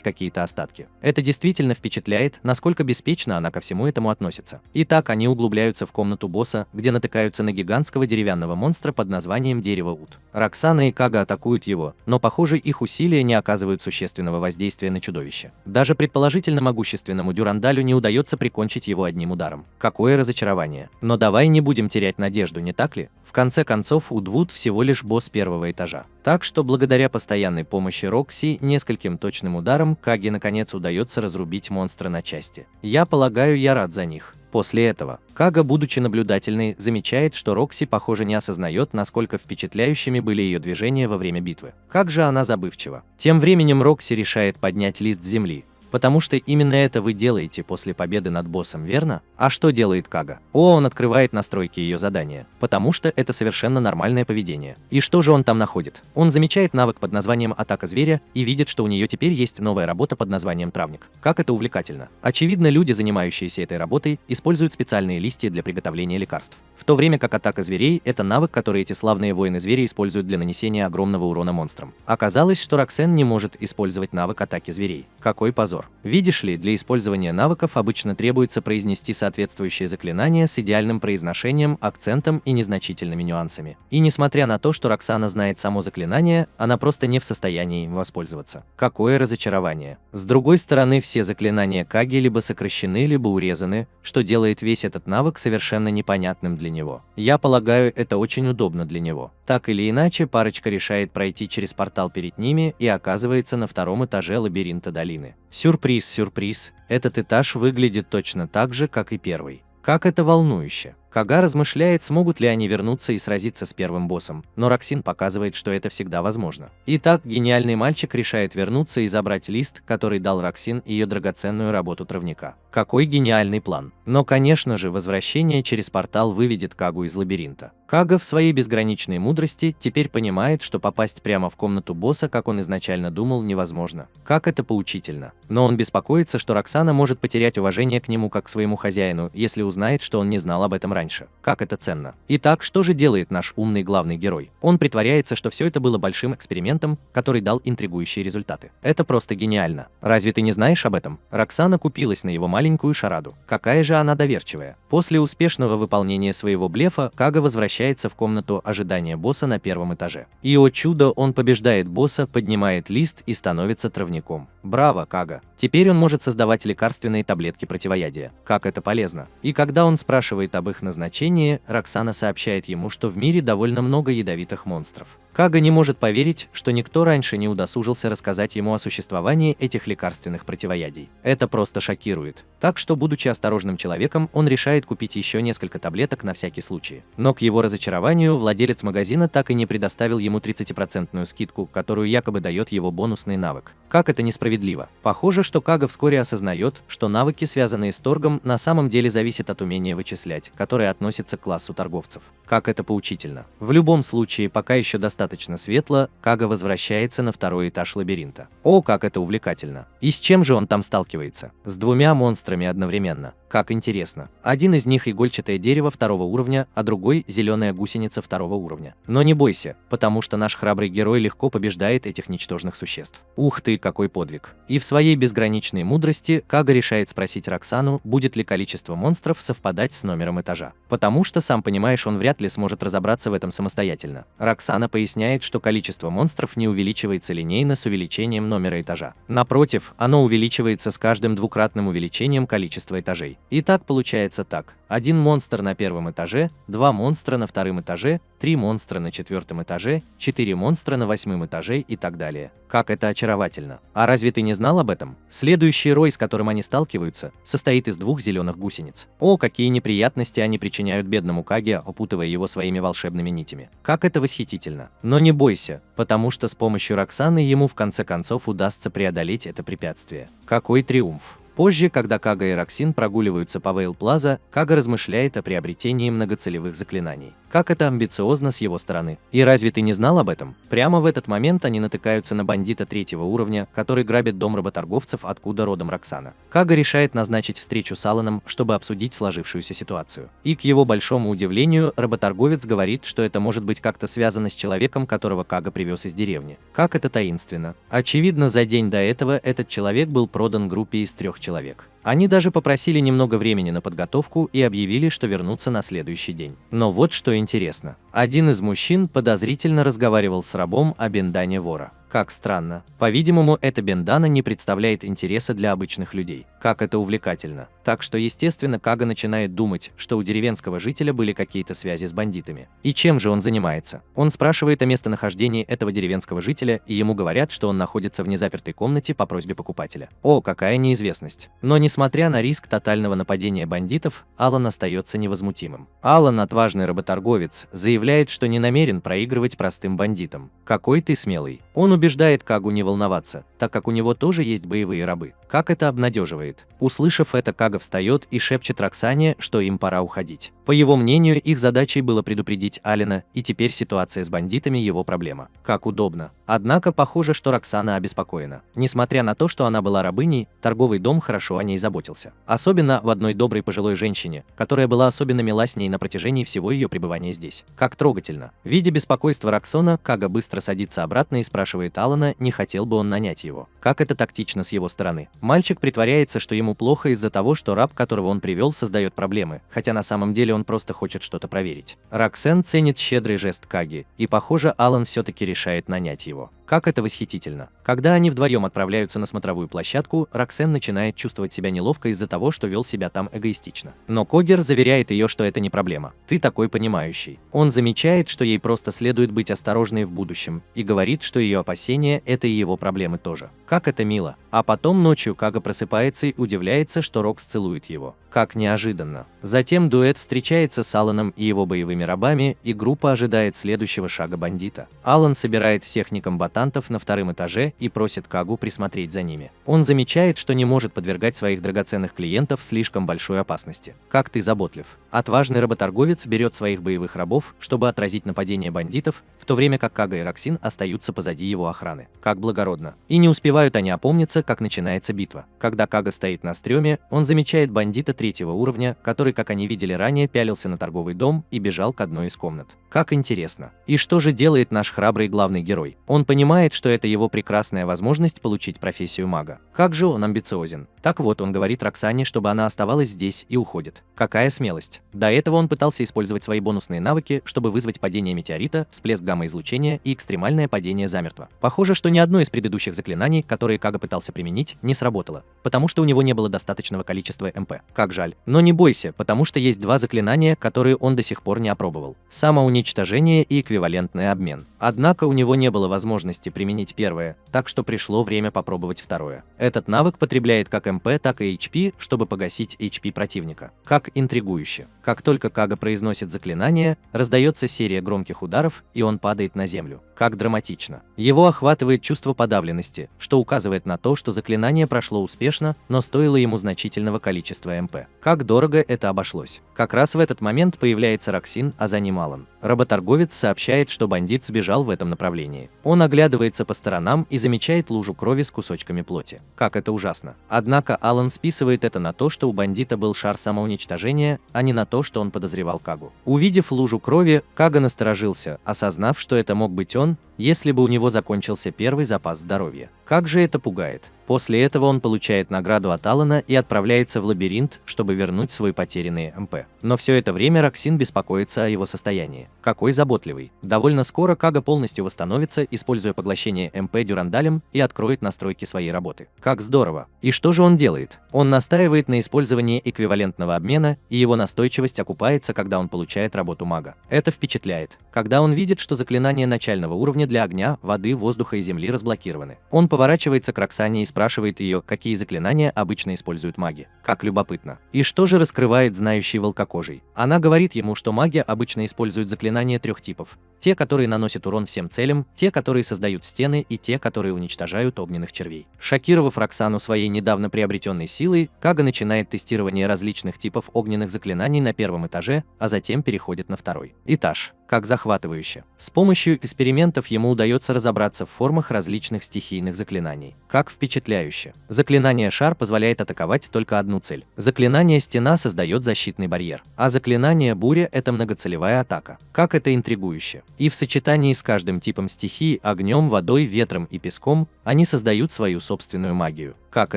какие-то остатки. Это действительно впечатляет, насколько беспечно она ко всему этому относится. Итак, они углубляются в комнату босса, где натыкаются на гигантского деревянного монстра под названием Дерево Ут. Роксана и Кага атакуют его, но, похоже, их усилия не оказывают существенного воздействия на чудовище. Даже предположительно могущественному Дюрандалю не удается прикончить его одним ударом. Какое разочарование. Но давай не будем терять надежду, не так ли? В конце концов, Удвуд всего лишь босс первого этажа. Так что благодаря постоянной помощи Рокси нескольким точным ударом Каге наконец удается разрубить монстра на части. Я полагаю, я рад за них. После этого Кага, будучи наблюдательной, замечает, что Рокси, похоже, не осознает, насколько впечатляющими были ее движения во время битвы. Как же она забывчива. Тем временем Рокси решает поднять лист с земли. Потому что именно это вы делаете после победы над боссом, верно? А что делает Кага? Он открывает настройки ее задания, потому что это совершенно нормальное поведение. И что же он там находит? Он замечает навык под названием «Атака зверя» и видит, что у нее теперь есть новая работа под названием «Травник». Как это увлекательно. Очевидно, люди, занимающиеся этой работой, используют специальные листья для приготовления лекарств. В то время как атака зверей – это навык, который эти славные воины-звери используют для нанесения огромного урона монстрам. Оказалось, что Роксен не может использовать навык атаки зверей. Какой позор. Видишь ли, для использования навыков обычно требуется произнести соответствующее заклинание с идеальным произношением, акцентом и незначительными нюансами. И несмотря на то, что Роксана знает само заклинание, она просто не в состоянии им воспользоваться. Какое разочарование. С другой стороны, все заклинания Каги либо сокращены, либо урезаны, что делает весь этот навык совершенно непонятным для него. Я полагаю, это очень удобно для него. Так или иначе, парочка решает пройти через портал перед ними и оказывается на втором этаже лабиринта долины. Сюрприз, сюрприз, этот этаж выглядит точно так же, как и первый. Как это волнующе. Кага размышляет, смогут ли они вернуться и сразиться с первым боссом, но Роксин показывает, что это всегда возможно. Итак, гениальный мальчик решает вернуться и забрать лист, который дал Роксин ее драгоценную работу травника. Какой гениальный план. Но, конечно же, возвращение через портал выведет Кагу из лабиринта. Кага в своей безграничной мудрости теперь понимает, что попасть прямо в комнату босса, как он изначально думал, невозможно. Как это поучительно. Но он беспокоится, что Роксана может потерять уважение к нему как к своему хозяину, если узнает, что он не знал об этом раньше. Как это ценно. Итак, что же делает наш умный главный герой? Он притворяется, что все это было большим экспериментом, который дал интригующие результаты. Это просто гениально. Разве ты не знаешь об этом? Роксана купилась на его маленькую шараду. Какая же она доверчивая. После успешного выполнения своего блефа, Кага возвращается в комнату ожидания босса на первом этаже. И, о чудо, он побеждает босса, поднимает лист и становится травником. Браво, Кага. Теперь он может создавать лекарственные таблетки противоядия. Как это полезно. И когда он спрашивает об их назначении, Роксана сообщает ему, что в мире довольно много ядовитых монстров. Кага не может поверить, что никто раньше не удосужился рассказать ему о существовании этих лекарственных противоядий. Это просто шокирует. Так что, будучи осторожным человеком, он решает купить еще несколько таблеток на всякий случай. Но к его разочарованию, владелец магазина так и не предоставил ему 30% скидку, которую якобы дает его бонусный навык. Как это несправедливо. Похоже, что Кага вскоре осознает, что навыки, связанные с торгом, на самом деле зависят от умения вычислять, которое относится к классу торговцев. Как это поучительно. В любом случае, пока еще достаточно светло, Кага возвращается на второй этаж лабиринта. О, как это увлекательно. И с чем же он там сталкивается? С двумя монстрами одновременно. Как интересно. Один из них игольчатое дерево второго уровня, а другой зеленая гусеница второго уровня. Но не бойся, потому что наш храбрый герой легко побеждает этих ничтожных существ. Ух ты, какой подвиг. И в своей безграничной мудрости Кага решает спросить Роксану, будет ли количество монстров совпадать с номером этажа. Потому что, сам понимаешь, он вряд ли сможет разобраться в этом самостоятельно. Роксана поясняет, что количество монстров не увеличивается линейно с увеличением номера этажа. Напротив, оно увеличивается с каждым двукратным увеличением количества этажей. И так получается так. Один монстр на первом этаже, 2 монстра на втором этаже, 3 монстра на четвертом этаже, 4 монстра на восьмом этаже и так далее. Как это очаровательно. А разве ты не знал об этом? Следующий рой, с которым они сталкиваются, состоит из 2 зеленых гусениц. О, какие неприятности они причиняют бедному Каге, опутывая его своими волшебными нитями. Как это восхитительно. Но не бойся, потому что с помощью Роксаны ему в конце концов удастся преодолеть это препятствие. Какой триумф. Позже, когда Кага и Роксин прогуливаются по Вейл Плаза, Кага размышляет о приобретении многоцелевых заклинаний. Как это амбициозно с его стороны. И разве ты не знал об этом? Прямо в этот момент они натыкаются на бандита 3-го уровня, который грабит дом работорговцев, откуда родом Роксана. Кага решает назначить встречу с Аланом, чтобы обсудить сложившуюся ситуацию. И, к его большому удивлению, работорговец говорит, что это может быть как-то связано с человеком, которого Кага привез из деревни. Как это таинственно. Очевидно, за день до этого этот человек был продан группе из 3 человек. Они даже попросили немного времени на подготовку и объявили, что вернутся на следующий день. Но вот что интересно. Один из мужчин подозрительно разговаривал с рабом о бендане вора. Как странно. По-видимому, эта бендана не представляет интереса для обычных людей. Как это увлекательно. Так что, естественно, Кага начинает думать, что у деревенского жителя были какие-то связи с бандитами. И чем же он занимается? Он спрашивает о местонахождении этого деревенского жителя, и ему говорят, что он находится в незапертой комнате по просьбе покупателя. О, какая неизвестность. Но несмотря Несмотря на риск тотального нападения бандитов, Алан остается невозмутимым. Алан, отважный работорговец, заявляет, что не намерен проигрывать простым бандитам. «Какой ты смелый!» Он убеждает Кагу не волноваться, так как у него тоже есть боевые рабы. Как это обнадеживает. Услышав это, Кага встает и шепчет Роксане, что им пора уходить. По его мнению, их задачей было предупредить Алена, и теперь ситуация с бандитами его проблема. Как удобно. Однако похоже, что Роксана обеспокоена. Несмотря на то, что она была рабыней, торговый дом хорошо о ней заботился. Особенно в одной доброй пожилой женщине, которая была особенно мила с ней на протяжении всего ее пребывания здесь. Как трогательно. Видя беспокойство Роксона, Кага быстро садится обратно и спрашивает Алана, не хотел бы он нанять его. Как это тактично с его стороны. Мальчик притворяется, что ему плохо из-за того, что раб, которого он привел, создает проблемы, хотя на самом деле он просто хочет что-то проверить. Роксен ценит щедрый жест Каги, и похоже, Алан все-таки решает нанять его. Как это восхитительно. Когда они вдвоем отправляются на смотровую площадку, Роксен начинает чувствовать себя неловко из-за того, что вел себя там эгоистично. Но Когер заверяет ее, что это не проблема. «Ты такой понимающий». Он замечает, что ей просто следует быть осторожной в будущем, и говорит, что ее опасения – это и его проблемы тоже. Как это мило. А потом ночью Кага просыпается и удивляется, что Рокс целует его. Как неожиданно. Затем дуэт встречается с Аланом и его боевыми рабами, и группа ожидает следующего шага бандита. Алан собирает всех некомбатантов на втором этаже и просит Кагу присмотреть за ними. Он замечает, что не может подвергать своих драгоценных клиентов слишком большой опасности. «Как ты заботлив». Отважный работорговец берет своих боевых рабов, чтобы отразить нападение бандитов, в то время как Кага и Роксин остаются позади его охраны. Как благородно. И не успевают они опомниться, как начинается битва. Когда Кага стоит на стреме, он замечает бандита третьего уровня, который, как они видели ранее, пялился на торговый дом и бежал к одной из комнат. Как интересно. И что же делает наш храбрый главный герой? Он понимает, что это его прекрасная возможность получить профессию мага. Как же он амбициозен. Так вот, он говорит Роксане, чтобы она оставалась здесь, и уходит. Какая смелость. До этого он пытался использовать свои бонусные навыки, чтобы вызвать падение метеорита, всплеск гамма-излучения и экстремальное падение замертво. Похоже, что ни одно из предыдущих заклинаний, которые Кага пытался применить, не сработало, потому что у него не было достаточного количества МП. Как жаль. Но не бойся, потому что есть два заклинания, которые он до сих пор не опробовал. Самоуничтожение и эквивалентный обмен. Однако у него не было возможности применить первое, так что пришло время попробовать второе. Этот навык потребляет как МП, так и HP, чтобы погасить HP противника. Как интригующе. Как только Кага произносит заклинание, раздается серия громких ударов, и он падает на землю. Как драматично. Его охватывает чувство подавленности, что указывает на то, что заклинание прошло успешно, но стоило ему значительного количества МП. Как дорого это обошлось. Как раз в этот момент появляется Роксин, а за ним Алан. Работорговец сообщает, что бандит сбежал в этом направлении. Он оглядывается по сторонам и замечает лужу крови с кусочками плоти. Как это ужасно. Однако Алан списывает это на то, что у бандита был шар самоуничтожения, а не на то, что он подозревал Кагу. Увидев лужу крови, Кага насторожился, осознав, что это мог быть он, если бы у него закончился первый запас здоровья. Как же это пугает. После этого он получает награду от Алана и отправляется в лабиринт, чтобы вернуть свой потерянный МП. Но все это время Роксин беспокоится о его состоянии. Какой заботливый. Довольно скоро Кага полностью восстановится, используя поглощение МП дюрандалем, и откроет настройки своей работы. Как здорово. И что же он делает? Он настаивает на использовании эквивалентного обмена, и его настойчивость окупается, когда он получает работу мага. Это впечатляет. Когда он видит, что заклинания начального уровня для огня, воды, воздуха и земли разблокированы. Он поворачивается к Роксане и спрашивает ее, какие заклинания обычно используют маги. Как любопытно. И что же раскрывает знающий волкокожий? Она говорит ему, что маги обычно используют заклинания трех типов. Те, которые наносят урон всем целям, те, которые создают стены, и те, которые уничтожают огненных червей. Шокировав Роксану своей недавно приобретенной силой, Кага начинает тестирование различных типов огненных заклинаний на первом этаже, а затем переходит на второй этаж. Как захватывающе. С помощью экспериментов ему удается разобраться в формах различных стихийных заклинаний. Как впечатляюще. Заклинание «Шар» позволяет атаковать только одну цель. Заклинание «Стена» создает защитный барьер. А заклинание «Буря» — это многоцелевая атака. Как это интригующе. И в сочетании с каждым типом стихии — огнем, водой, ветром и песком — они создают свою собственную магию. Как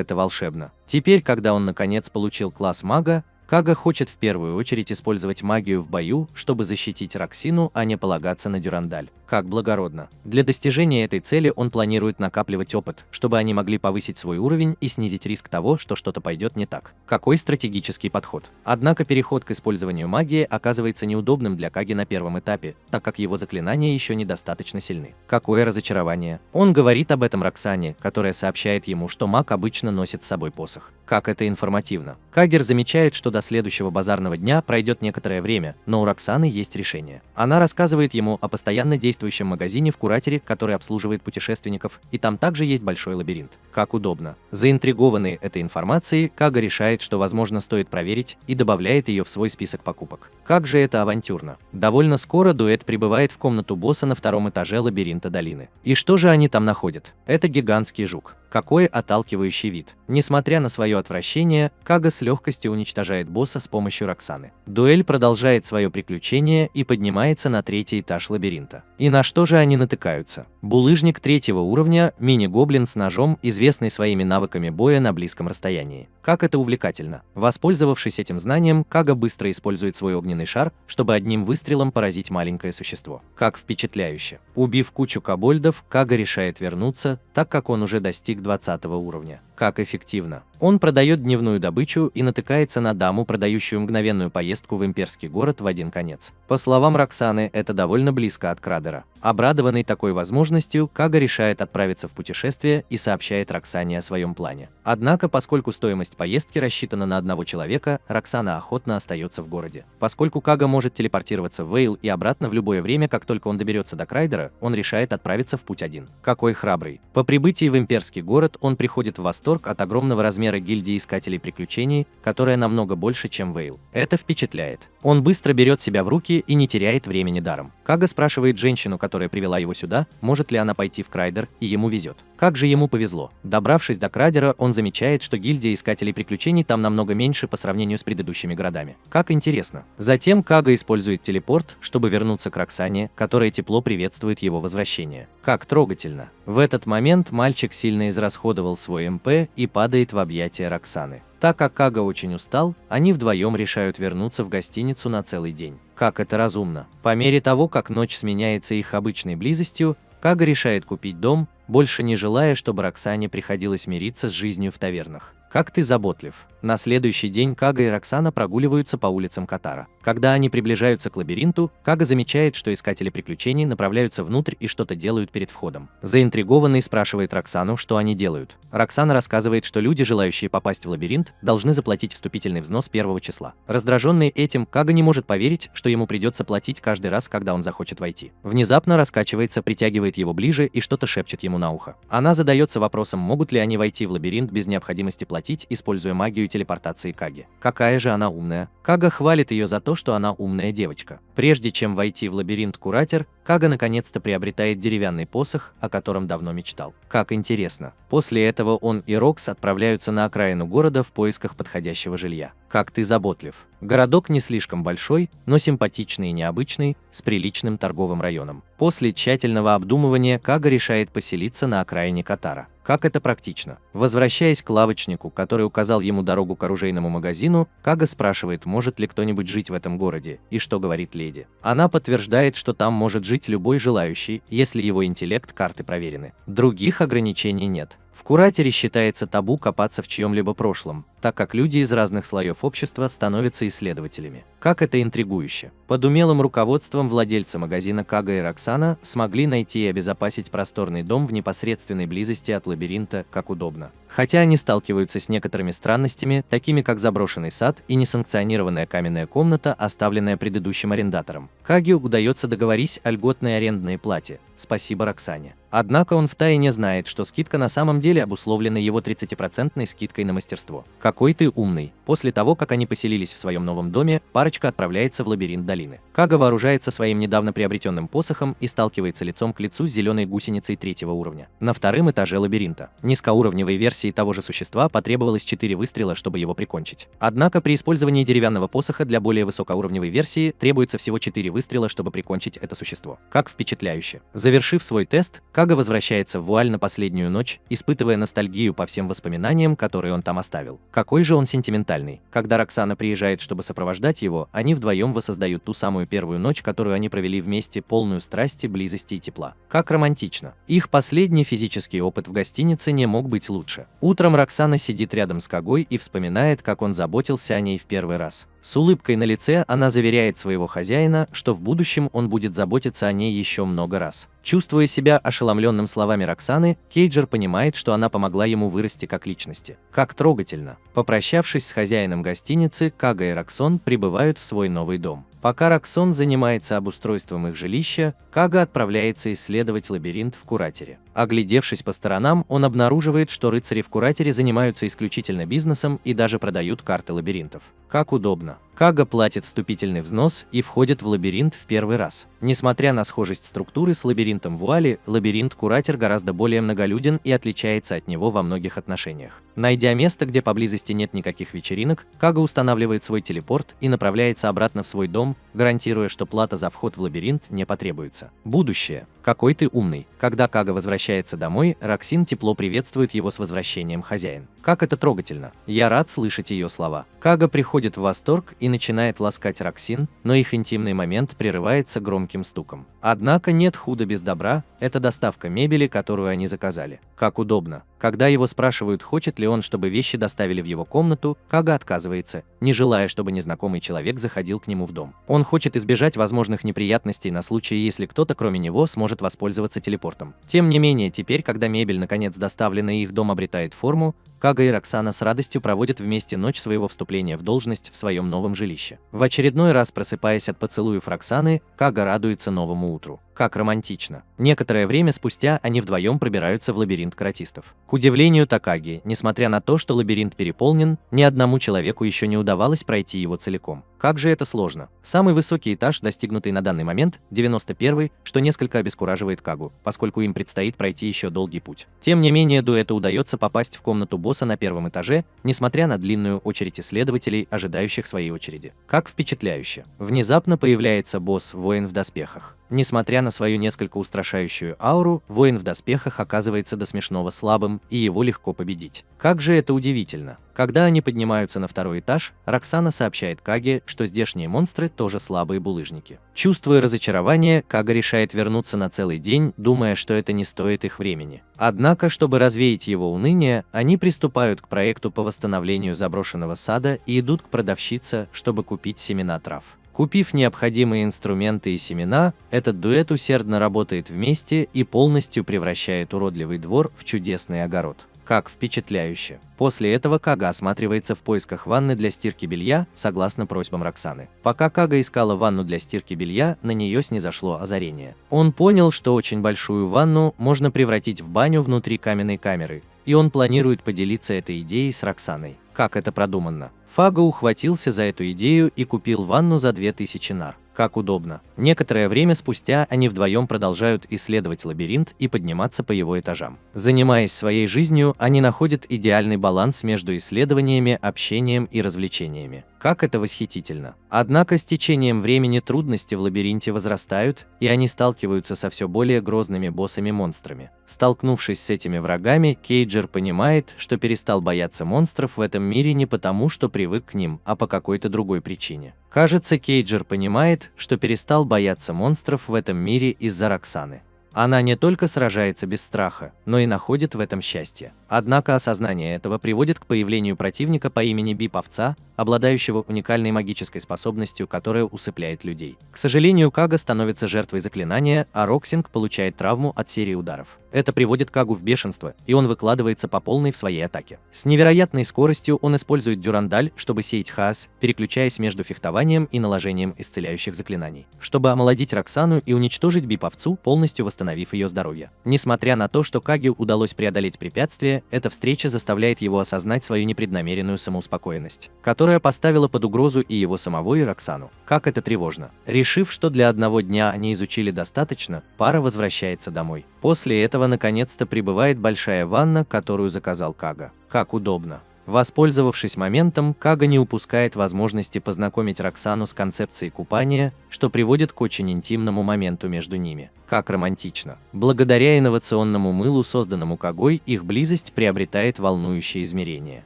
это волшебно. Теперь, когда он наконец получил класс мага, Кага хочет в первую очередь использовать магию в бою, чтобы защитить Роксину, а не полагаться на дюрандаль. Как благородно. Для достижения этой цели он планирует накапливать опыт, чтобы они могли повысить свой уровень и снизить риск того, что что-то пойдет не так. Какой стратегический подход. Однако переход к использованию магии оказывается неудобным для Каги на первом этапе, так как его заклинания еще недостаточно сильны. Какое разочарование. Он говорит об этом Роксане, которая сообщает ему, что маг обычно носит с собой посох. Как это информативно. Кагер замечает, что до следующего базарного дня пройдет некоторое время, но у Роксаны есть решение. Она рассказывает ему о постоянно действующем магазине в Куратере, который обслуживает путешественников, и там также есть большой лабиринт. Как удобно. Заинтригованный этой информацией, Кага решает, что возможно стоит проверить, и добавляет ее в свой список покупок. Как же это авантюрно. Довольно скоро дуэт прибывает в комнату босса на втором этаже лабиринта долины. И что же они там находят? Это гигантский жук. Какой отталкивающий вид. Несмотря на свое отвращение, Кага с легкостью уничтожает босса с помощью Роксаны. Дуэль продолжает свое приключение и поднимается на третий этаж лабиринта. И на что же они натыкаются? Булыжник третьего уровня, мини-гоблин с ножом, известный своими навыками боя на близком расстоянии. Как это увлекательно. Воспользовавшись этим знанием, Кага быстро использует свой огненный шар, чтобы одним выстрелом поразить маленькое существо. Как впечатляюще. Убив кучу кобольдов, Кага решает вернуться, так как он уже достиг 20 уровня. Как эффективно. Он продает дневную добычу и натыкается на даму, продающую мгновенную поездку в имперский город в один конец. По словам Роксаны, это довольно близко от Крадера. Обрадованный такой возможностью, Кага решает отправиться в путешествие и сообщает Роксане о своем плане. Однако, поскольку стоимость поездки рассчитана на одного человека, Роксана охотно остается в городе. Поскольку Кага может телепортироваться в Вейл и обратно в любое время, как только он доберется до Крайдера, он решает отправиться в путь один. Какой храбрый. По прибытии в имперский город он приходит в восторг от огромного размера гильдии искателей приключений, которая намного больше, чем Вейл. Это впечатляет. Он быстро берет себя в руки и не теряет времени даром. Кага спрашивает женщину, которая привела его сюда, может ли она пойти в Крайдер, и ему везет. Как же ему повезло. Добравшись до Крайдера, он замечает, что гильдия искателей приключений там намного меньше по сравнению с предыдущими городами. Как интересно. Затем Кага использует телепорт, чтобы вернуться к Роксане, которая тепло приветствует его возвращение. Как трогательно. В этот момент мальчик сильно израсходовал свой МП и падает в объятия Роксаны. Так как Кага очень устал, они вдвоем решают вернуться в гостиницу на целый день. Как это разумно. По мере того, как ночь сменяется их обычной близостью, Кага решает купить дом, больше не желая, чтобы Роксане приходилось мириться с жизнью в тавернах. Как ты заботлив. На следующий день Кага и Роксана прогуливаются по улицам Катара. Когда они приближаются к лабиринту, Кага замечает, что искатели приключений направляются внутрь и что-то делают перед входом. Заинтригованный спрашивает Роксану, что они делают. Роксана рассказывает, что люди, желающие попасть в лабиринт, должны заплатить вступительный взнос первого числа. Раздраженный этим, Кага не может поверить, что ему придется платить каждый раз, когда он захочет войти. Внезапно раскачивается, притягивает его ближе и что-то шепчет ему на ухо. Она задается вопросом, могут ли они войти в лабиринт без необходимости платить, используя магию телепортации Каги. Какая же она умная. Кага хвалит ее за то, что она умная девочка. Прежде чем войти в лабиринт Куратер, Кага наконец-то приобретает деревянный посох, о котором давно мечтал. Как интересно. После этого он и Рокс отправляются на окраину города в поисках подходящего жилья. Как ты заботлив. Городок не слишком большой, но симпатичный и необычный, с приличным торговым районом. После тщательного обдумывания Кага решает поселиться на окраине Катара. Как это практично. Возвращаясь к лавочнику, который указал ему дорогу к оружейному магазину, Кага спрашивает, может ли кто-нибудь жить в этом городе, и что говорит леди. Она подтверждает, что там может жить любой желающий, если его интеллект карты проверены. Других ограничений нет. В Куратере считается табу копаться в чьем-либо прошлом, так как люди из разных слоев общества становятся исследователями. Как это интригующе. Под умелым руководством владельца магазина Кага и Роксана смогли найти и обезопасить просторный дом в непосредственной близости от лабиринта, как удобно. Хотя они сталкиваются с некоторыми странностями, такими как заброшенный сад и несанкционированная каменная комната, оставленная предыдущим арендатором. Каге удается договорить о льготной арендной плате, спасибо Роксане. Однако он втайне знает, что скидка на самом деле обусловлена его 30% скидкой на мастерство. Какой ты умный. После того, как они поселились в своем новом доме, парочка отправляется в лабиринт долины. Кага вооружается своим недавно приобретенным посохом и сталкивается лицом к лицу с зеленой гусеницей третьего уровня. На втором этаже лабиринта. Низкоуровневой версии того же существа потребовалось 4 выстрела, чтобы его прикончить. Однако при использовании деревянного посоха для более высокоуровневой версии требуется всего 4 выстрела, чтобы прикончить это существо. Как впечатляюще. Завершив свой тест, Кага возвращается в Вуаль на последнюю ночь, испытывая ностальгию по всем воспоминаниям, которые он там оставил. Какой же он сентиментальный. Когда Роксана приезжает, чтобы сопровождать его, они вдвоем воссоздают ту самую первую ночь, которую они провели вместе, полную страсти, близости и тепла. Как романтично. Их последний физический опыт в гостинице не мог быть лучше. Утром Роксана сидит рядом с Кагой и вспоминает, как он заботился о ней в первый раз. С улыбкой на лице она заверяет своего хозяина, что в будущем он будет заботиться о ней еще много раз. Чувствуя себя ошеломленным словами Роксаны, Кейджер понимает, что она помогла ему вырасти как личности. Как трогательно! Попрощавшись с хозяином гостиницы, Кага и Роксон прибывают в свой новый дом. Пока Роксон занимается обустройством их жилища, Кага отправляется исследовать лабиринт в Куратере. Оглядевшись по сторонам, он обнаруживает, что рыцари в Куратере занимаются исключительно бизнесом и даже продают карты лабиринтов. Как удобно! Кага платит вступительный взнос и входит в лабиринт в первый раз. Несмотря на схожесть структуры с лабиринтом Вуали, лабиринт Куратер гораздо более многолюден и отличается от него во многих отношениях. Найдя место, где поблизости нет никаких вечеринок, Кага устанавливает свой телепорт и направляется обратно в свой дом, гарантируя, что плата за вход в лабиринт не потребуется. Будущее. Какой ты умный. Когда Кага возвращается домой, Роксин тепло приветствует его с возвращением хозяин. Как это трогательно. Я рад слышать ее слова. Кага приходит в восторг и начинает ласкать Роксин, но их интимный момент прерывается громким стуком. Однако нет худа без добра, это доставка мебели, которую они заказали. Как удобно. Когда его спрашивают, хочет ли он, чтобы вещи доставили в его комнату, Кага отказывается, не желая, чтобы незнакомый человек заходил к нему в дом. Он хочет избежать возможных неприятностей на случай, если кто-то кроме него сможет воспользоваться телепортом. Тем не менее, теперь, когда мебель наконец доставлена и их дом обретает форму, Кага и Роксана с радостью проводят вместе ночь своего вступления в должность в своем новом жилище. В очередной раз просыпаясь от поцелуев Роксаны, Кага радуется новому утру. Как романтично. Некоторое время спустя они вдвоем пробираются в лабиринт каратистов. К удивлению Такаги, несмотря на то, что лабиринт переполнен, ни одному человеку еще не удавалось пройти его целиком. Как же это сложно. Самый высокий этаж, достигнутый на данный момент, 91-й, что несколько обескураживает Кагу, поскольку им предстоит пройти еще долгий путь. Тем не менее, дуэту удается попасть в комнату босса на первом этаже, несмотря на длинную очередь исследователей, ожидающих своей очереди. Как впечатляюще. Внезапно появляется босс-воин в доспехах. Несмотря на свою несколько устрашающую ауру, воин в доспехах оказывается до смешного слабым, и его легко победить. Как же это удивительно! Когда они поднимаются на второй этаж, Роксана сообщает Каге, что здешние монстры тоже слабые булыжники. Чувствуя разочарование, Кага решает вернуться на целый день, думая, что это не стоит их времени. Однако, чтобы развеять его уныние, они приступают к проекту по восстановлению заброшенного сада и идут к продавщице, чтобы купить семена трав. Купив необходимые инструменты и семена, этот дуэт усердно работает вместе и полностью превращает уродливый двор в чудесный огород. Как впечатляюще! После этого Кага осматривается в поисках ванны для стирки белья, согласно просьбам Роксаны. Пока Кага искала ванну для стирки белья, на нее снизошло озарение. Он понял, что очень большую ванну можно превратить в баню внутри каменной камеры, и он планирует поделиться этой идеей с Роксаной. Как это продуманно. Фага ухватился за эту идею и купил ванну за 2000 нар. Как удобно. Некоторое время спустя они вдвоем продолжают исследовать лабиринт и подниматься по его этажам. Занимаясь своей жизнью, они находят идеальный баланс между исследованиями, общением и развлечениями. Как это восхитительно. Однако с течением времени трудности в лабиринте возрастают, и они сталкиваются со все более грозными боссами-монстрами. Столкнувшись с этими врагами, Кейджер понимает, что перестал бояться монстров в этом мире не потому, что привык к ним, а по какой-то другой причине. Кажется, Кейджер понимает, что перестал бояться монстров в этом мире из-за Роксаны. Она не только сражается без страха, но и находит в этом счастье. Однако осознание этого приводит к появлению противника по имени Бип-овца, обладающего уникальной магической способностью, которая усыпляет людей. К сожалению, Кага становится жертвой заклинания, а Роксинг получает травму от серии ударов. Это приводит Кагу в бешенство, и он выкладывается по полной в своей атаке. С невероятной скоростью он использует дюрандаль, чтобы сеять хаос, переключаясь между фехтованием и наложением исцеляющих заклинаний, чтобы омолодить Роксану и уничтожить Бип-овцу, полностью восстановив ее здоровье. Несмотря на то, что Каге удалось преодолеть препятствие, эта встреча заставляет его осознать свою непреднамеренную самоуспокоенность, которая поставила под угрозу и его самого, и Роксану. Как это тревожно. Решив, что для одного дня они изучили достаточно, пара возвращается домой. После этого наконец-то прибывает большая ванна, которую заказал Кага. Как удобно. Воспользовавшись моментом, Кага не упускает возможности познакомить Роксану с концепцией купания, что приводит к очень интимному моменту между ними. Как романтично. Благодаря инновационному мылу, созданному Кагой, их близость приобретает волнующее измерение.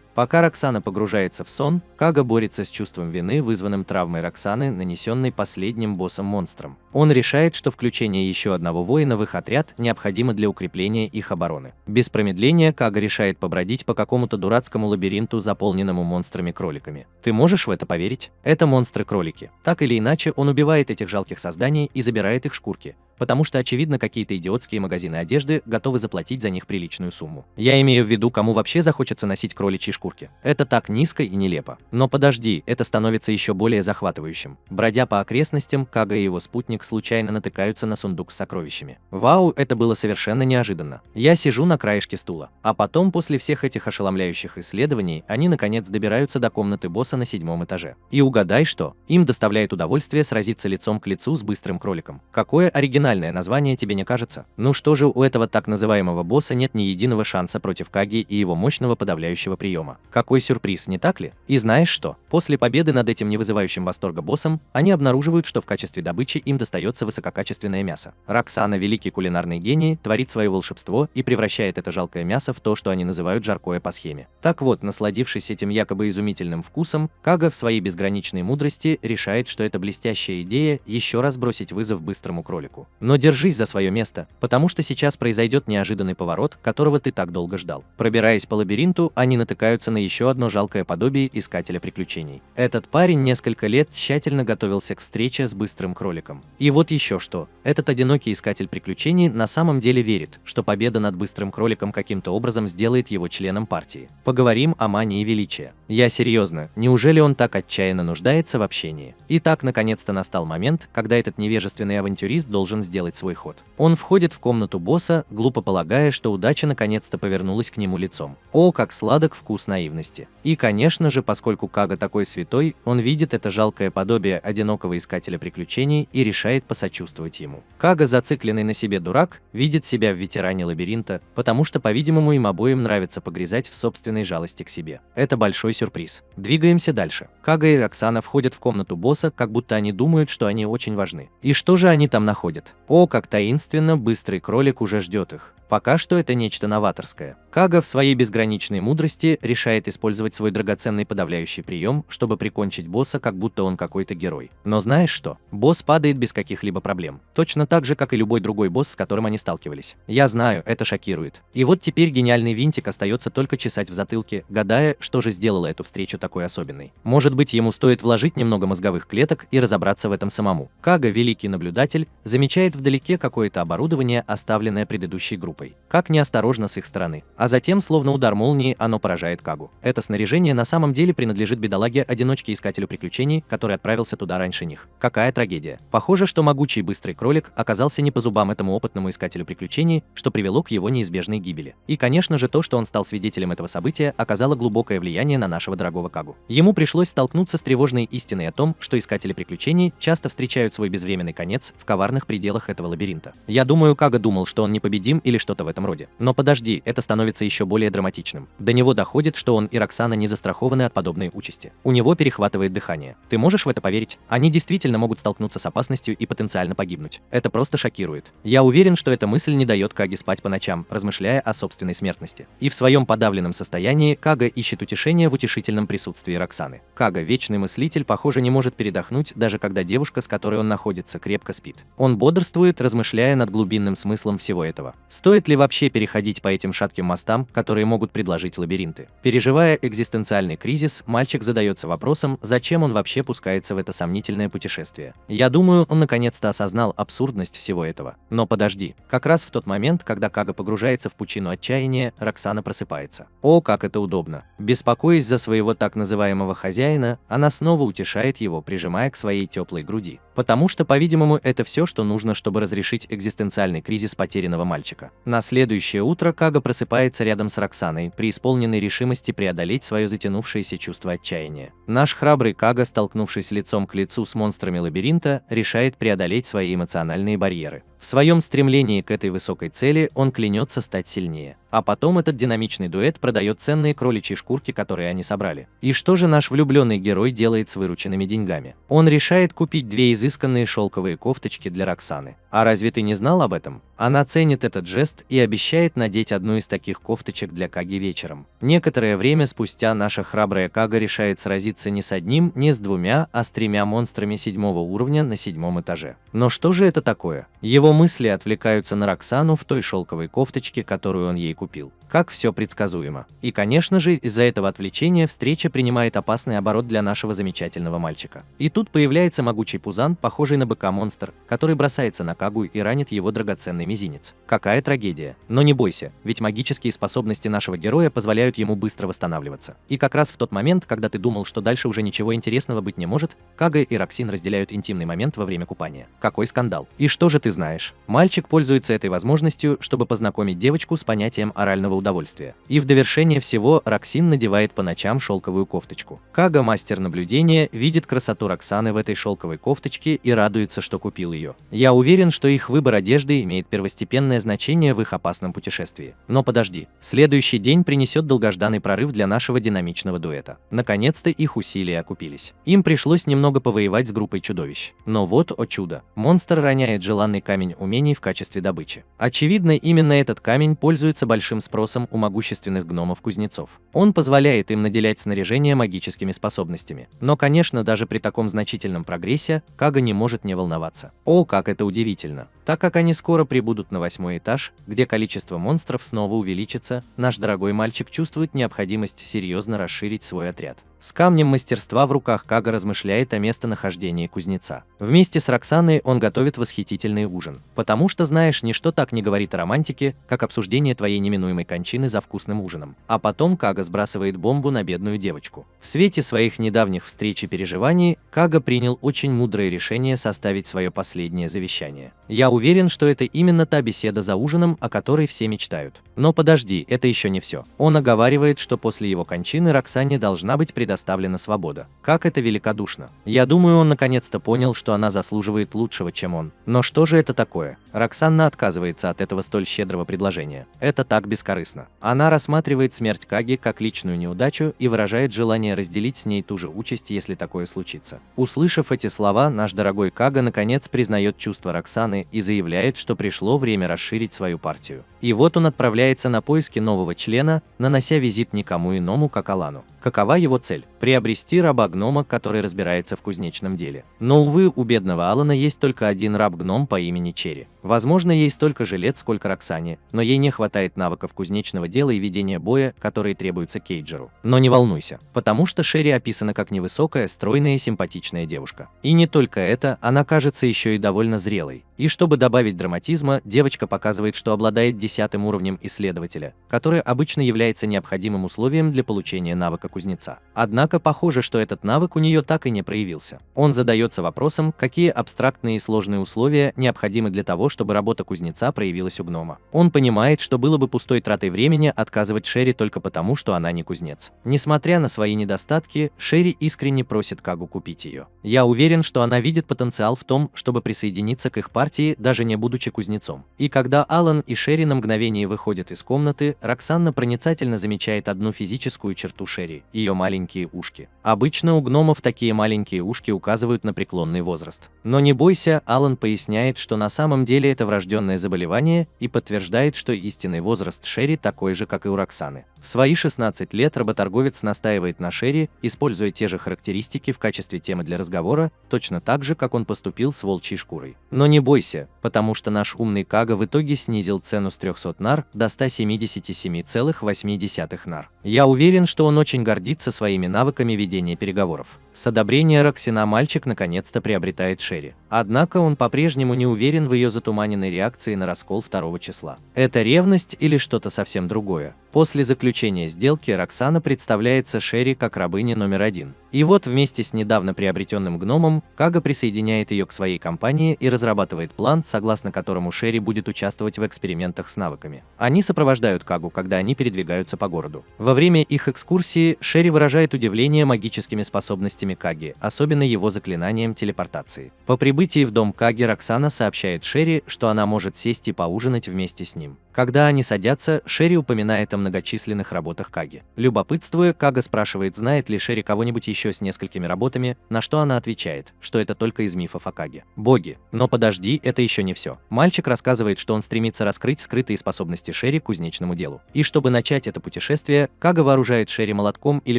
Пока Роксана погружается в сон, Кага борется с чувством вины, вызванным травмой Роксаны, нанесенной последним боссом-монстром. Он решает, что включение еще одного воина в их отряд необходимо для укрепления их обороны. Без промедления Кага решает побродить по какому-то дурацкому лабиринту, заполненному монстрами-кроликами. Ты можешь в это поверить? Это монстры-кролики. Так или иначе, он убивает этих жалких созданий и забирает их шкурки, потому что, очевидно, какие-то идиотские магазины одежды готовы заплатить за них приличную сумму. Я имею в виду, кому вообще захочется носить кроличьи шкурки. Это так низко и нелепо. Но подожди, это становится еще более захватывающим. Бродя по окрестностям, Кага и его спутник случайно натыкаются на сундук с сокровищами. Вау, это было совершенно неожиданно. Я сижу на краешке стула. А потом, после всех этих ошеломляющих исследований, они наконец добираются до комнаты босса на 7-м этаже. И угадай что? Им доставляет удовольствие сразиться лицом к лицу с быстрым кроликом. Какое оригинальное название, тебе не кажется? Ну что же, у этого так называемого босса нет ни единого шанса против Каги и его мощного подавляющего приема. Какой сюрприз, не так ли? И знаешь что? После победы над этим не вызывающим восторга боссом, они обнаруживают, что в качестве добычи им достается высококачественное мясо. Роксана, великий кулинарный гений, творит свое волшебство и превращает это жалкое мясо в то, что они называют жаркое по схеме. Так вот, насладившись этим якобы изумительным вкусом, Кага в своей безграничной мудрости решает, что это блестящая идея еще раз бросить вызов быстрому кролику. Но держись за свое место, потому что сейчас произойдет неожиданный поворот, которого ты так долго ждал. Пробираясь по лабиринту, они натыкаются на еще одно жалкое подобие искателя приключений. Этот парень несколько лет тщательно готовился к встрече с быстрым кроликом. И вот еще что. Этот одинокий искатель приключений на самом деле верит, что победа над быстрым кроликом каким-то образом сделает его членом партии. Поговорим о мании величия. Я серьезно, неужели он так отчаянно нуждается в общении? Итак, наконец-то настал момент, когда этот невежественный авантюрист должен сделать свой ход. Он входит в комнату босса, глупо полагая, что удача наконец-то повернулась к нему лицом. О, как сладок вкус наивности. И, конечно же, поскольку Кага такой святой, он видит это жалкое подобие одинокого искателя приключений и решает посочувствовать ему. Кага, зацикленный на себе дурак, видит себя в ветеране лабиринта, потому что, по-видимому, им обоим нравится погрязать в собственной жалости к себе. Это большой сюрприз. Двигаемся дальше. Кага и Роксана входят в комнату босса, как будто они думают, что они очень важны. И что же они там находят? О, как таинственно, быстрый кролик уже ждет их. Пока что это нечто новаторское. Кага в своей безграничной мудрости решает использовать свой драгоценный подавляющий прием, чтобы прикончить босса, как будто он какой-то герой. Но знаешь что? Босс падает без каких-либо проблем. Точно так же, как и любой другой босс, с которым они сталкивались. Я знаю, это шокирует. И вот теперь гениальный винтик остается только чесать в затылке, гадая, что же сделало эту встречу такой особенной. Может быть, ему стоит вложить немного мозговых клеток и разобраться в этом самому. Кага, великий наблюдатель, замечает вдалеке какое-то оборудование, оставленное предыдущей группой. Как неосторожно с их стороны. А затем, словно удар молнии, оно поражает Кагу. Это снаряжение на самом деле принадлежит бедолаге-одиночке-искателю приключений, который отправился туда раньше них. Какая трагедия. Похоже, что могучий быстрый кролик оказался не по зубам этому опытному искателю приключений, что привело к его неизбежной гибели. И, конечно же, то, что он стал свидетелем этого события, оказало глубокое влияние на нашего дорогого Кагу. Ему пришлось столкнуться с тревожной истиной о том, что искатели приключений часто встречают свой безвременный конец в коварных пределах этого лабиринта. Я думаю, Кага думал, что он непобедим или что-то в этом роде. Но подожди, это становится еще более драматичным. До него доходит, что он и Роксана не застрахованы от подобной участи. У него перехватывает дыхание. Ты можешь в это поверить? Они действительно могут столкнуться с опасностью и потенциально погибнуть. Это просто шокирует. Я уверен, что эта мысль не дает Каге спать по ночам, размышляя о собственной смертности. И в своем подавленном состоянии Кага ищет утешение в утешительном присутствии Роксаны. Кага, вечный мыслитель, похоже, не может передохнуть, даже когда девушка, с которой он находится, крепко спит. Он бодрствует, размышляя над глубинным смыслом всего этого. Стоит ли вообще переходить по этим шатким мостам, которые могут предложить лабиринты? Переживая экзистенциальный кризис, мальчик задается вопросом, зачем он вообще пускается в это сомнительное путешествие. Я думаю, он наконец-то осознал абсурдность всего этого. Но подожди, как раз в тот момент, когда Кага погружается в пучину отчаяния, Роксана просыпается. О, как это удобно! Беспокоясь за своего так называемого хозяина, она снова утешает его, прижимая к своей теплой груди. Потому что, по-видимому, это все, что нужно, чтобы разрешить экзистенциальный кризис потерянного мальчика. На следующее утро Кага просыпается рядом с Роксаной, преисполненной решимости преодолеть свое затянувшееся чувство отчаяния. Наш храбрый Кага, столкнувшись лицом к лицу с монстрами лабиринта, решает преодолеть свои эмоциональные барьеры. В своем стремлении к этой высокой цели он клянется стать сильнее. А потом этот динамичный дуэт продает ценные кроличьи шкурки, которые они собрали. И что же наш влюбленный герой делает с вырученными деньгами? Он решает купить две изысканные шелковые кофточки для Роксаны. А разве ты не знал об этом? Она ценит этот жест и обещает надеть одну из таких кофточек для Каги вечером. Некоторое время спустя наша храбрая Кага решает сразиться не с одним, не с двумя, а с тремя монстрами 7-го уровня на 7-м этаже. Но что же это такое? Его мысли отвлекаются на Роксану в той шелковой кофточке, которую он ей купил. Как все предсказуемо. И, конечно же, из-за этого отвлечения встреча принимает опасный оборот для нашего замечательного мальчика. И тут появляется могучий пузан, похожий на быка-монстр, который бросается на Кагу и ранит его драгоценный мизинец. Какая трагедия. Но не бойся, ведь магические способности нашего героя позволяют ему быстро восстанавливаться. И как раз в тот момент, когда ты думал, что дальше уже ничего интересного быть не может, Кага и Роксин разделяют интимный момент во время купания. Какой скандал. И что же ты знаешь? Мальчик пользуется этой возможностью, чтобы познакомить девочку с понятием орального удовольствия. И в довершение всего Роксин надевает по ночам шелковую кофточку. Кага, мастер наблюдения, видит красоту Роксаны в этой шелковой кофточке и радуется, что купил ее. Я уверен, что их выбор одежды имеет первостепенное значение в их опасном путешествии. Но подожди, следующий день принесет долгожданный прорыв для нашего динамичного дуэта. Наконец-то их усилия окупились. Им пришлось немного повоевать с группой чудовищ. Но вот, о чудо, монстр роняет желанный камень умений в качестве добычи. Очевидно, именно этот камень пользуется большим спросом у могущественных гномов-кузнецов. Он позволяет им наделять снаряжение магическими способностями. Но, конечно, даже при таком значительном прогрессе Кага не может не волноваться. О, как это удивительно! Так как они скоро прибудут на 8-й этаж, где количество монстров снова увеличится, наш дорогой мальчик чувствует необходимость серьезно расширить свой отряд. С камнем мастерства в руках Кага размышляет о местонахождении кузнеца. Вместе с Роксаной он готовит восхитительный ужин. Потому что, знаешь, ничто так не говорит о романтике, как обсуждение твоей неминуемой кончины за вкусным ужином. А потом Кага сбрасывает бомбу на бедную девочку. В свете своих недавних встреч и переживаний, Кага принял очень мудрое решение составить свое последнее завещание. Я уверен, что это именно та беседа за ужином, о которой все мечтают. Но подожди, это еще не все. Он оговаривает, что после его кончины Роксане должна быть предоставлена свобода. Как это великодушно. Я думаю, он наконец-то понял, что она заслуживает лучшего, чем он. Но что же это такое? Роксана отказывается от этого столь щедрого предложения. Это так бескорыстно. Она рассматривает смерть Каги как личную неудачу и выражает желание разделить с ней ту же участь, если такое случится. Услышав эти слова, наш дорогой Кага наконец признает чувства Роксаны и заявляет, что пришло время расширить свою партию. И вот он отправляется на поиски нового члена, нанося визит никому иному, как Алану. Какова его цель? Приобрести раба-гнома, который разбирается в кузнечном деле. Но, увы, у бедного Алана есть только один раб-гном по имени Черри. Возможно, ей столько же лет, сколько Роксане, но ей не хватает навыков кузнечного дела и ведения боя, которые требуются Кейджеру. Но не волнуйся, потому что Шерри описана как невысокая, стройная и симпатичная девушка. И не только это, она кажется еще и довольно зрелой. И чтобы добавить драматизма, девочка показывает, что обладает 10-м уровнем исследователя, который обычно является необходимым условием для получения навыка кузнеца. Однако похоже, что этот навык у нее так и не проявился. Он задается вопросом, какие абстрактные и сложные условия необходимы для того, чтобы работа кузнеца проявилась у гнома. Он понимает, что было бы пустой тратой времени отказывать Шерри только потому, что она не кузнец. Несмотря на свои недостатки, Шерри искренне просит Кагу купить ее. Я уверен, что она видит потенциал в том, чтобы присоединиться к их партии, даже не будучи кузнецом. И когда Алан и Шерри на мгновение выходят из комнаты, Роксана проницательно замечает одну физическую черту Шерри – ее маленькие ушки. Обычно у гномов такие маленькие ушки указывают на преклонный возраст. Но не бойся, Алан поясняет, что на самом деле это врожденное заболевание и подтверждает, что истинный возраст Шерри такой же, как и у Роксаны. В свои 16 лет работорговец настаивает на Шерри, используя те же характеристики в качестве темы для разговора, точно так же, как он поступил с волчьей шкурой. Но не бойся, потому что наш умный Кага в итоге снизил цену с 300 нар до 177,8 нар. Я уверен, что он очень гордится своими навыками ведения переговоров. С одобрения Роксина мальчик наконец-то приобретает Шерри. Однако он по-прежнему не уверен в ее затуманенной реакции на раскол 2 числа. Это ревность или что-то совсем другое? После заключения сделки Роксана представляется Шерри как рабыня номер 1. И вот вместе с недавно приобретенным гномом Кага присоединяет ее к своей компании и разрабатывает план, согласно которому Шерри будет участвовать в экспериментах с навыками. Они сопровождают Кагу, когда они передвигаются по городу. Во время их экскурсии Шерри выражает удивление магическими способностями Каги, особенно его заклинанием телепортации. По прибытии прибытии в дом Каги Роксана сообщает Шерри, что она может сесть и поужинать вместе с ним. Когда они садятся, Шерри упоминает о многочисленных работах Каги. Любопытствуя, Кага спрашивает, знает ли Шерри кого-нибудь еще с несколькими работами, на что она отвечает, что это только из мифов о Каге. Боги. Но подожди, это еще не все. Мальчик рассказывает, что он стремится раскрыть скрытые способности Шерри к кузнечному делу. И чтобы начать это путешествие, Кага вооружает Шерри молотком или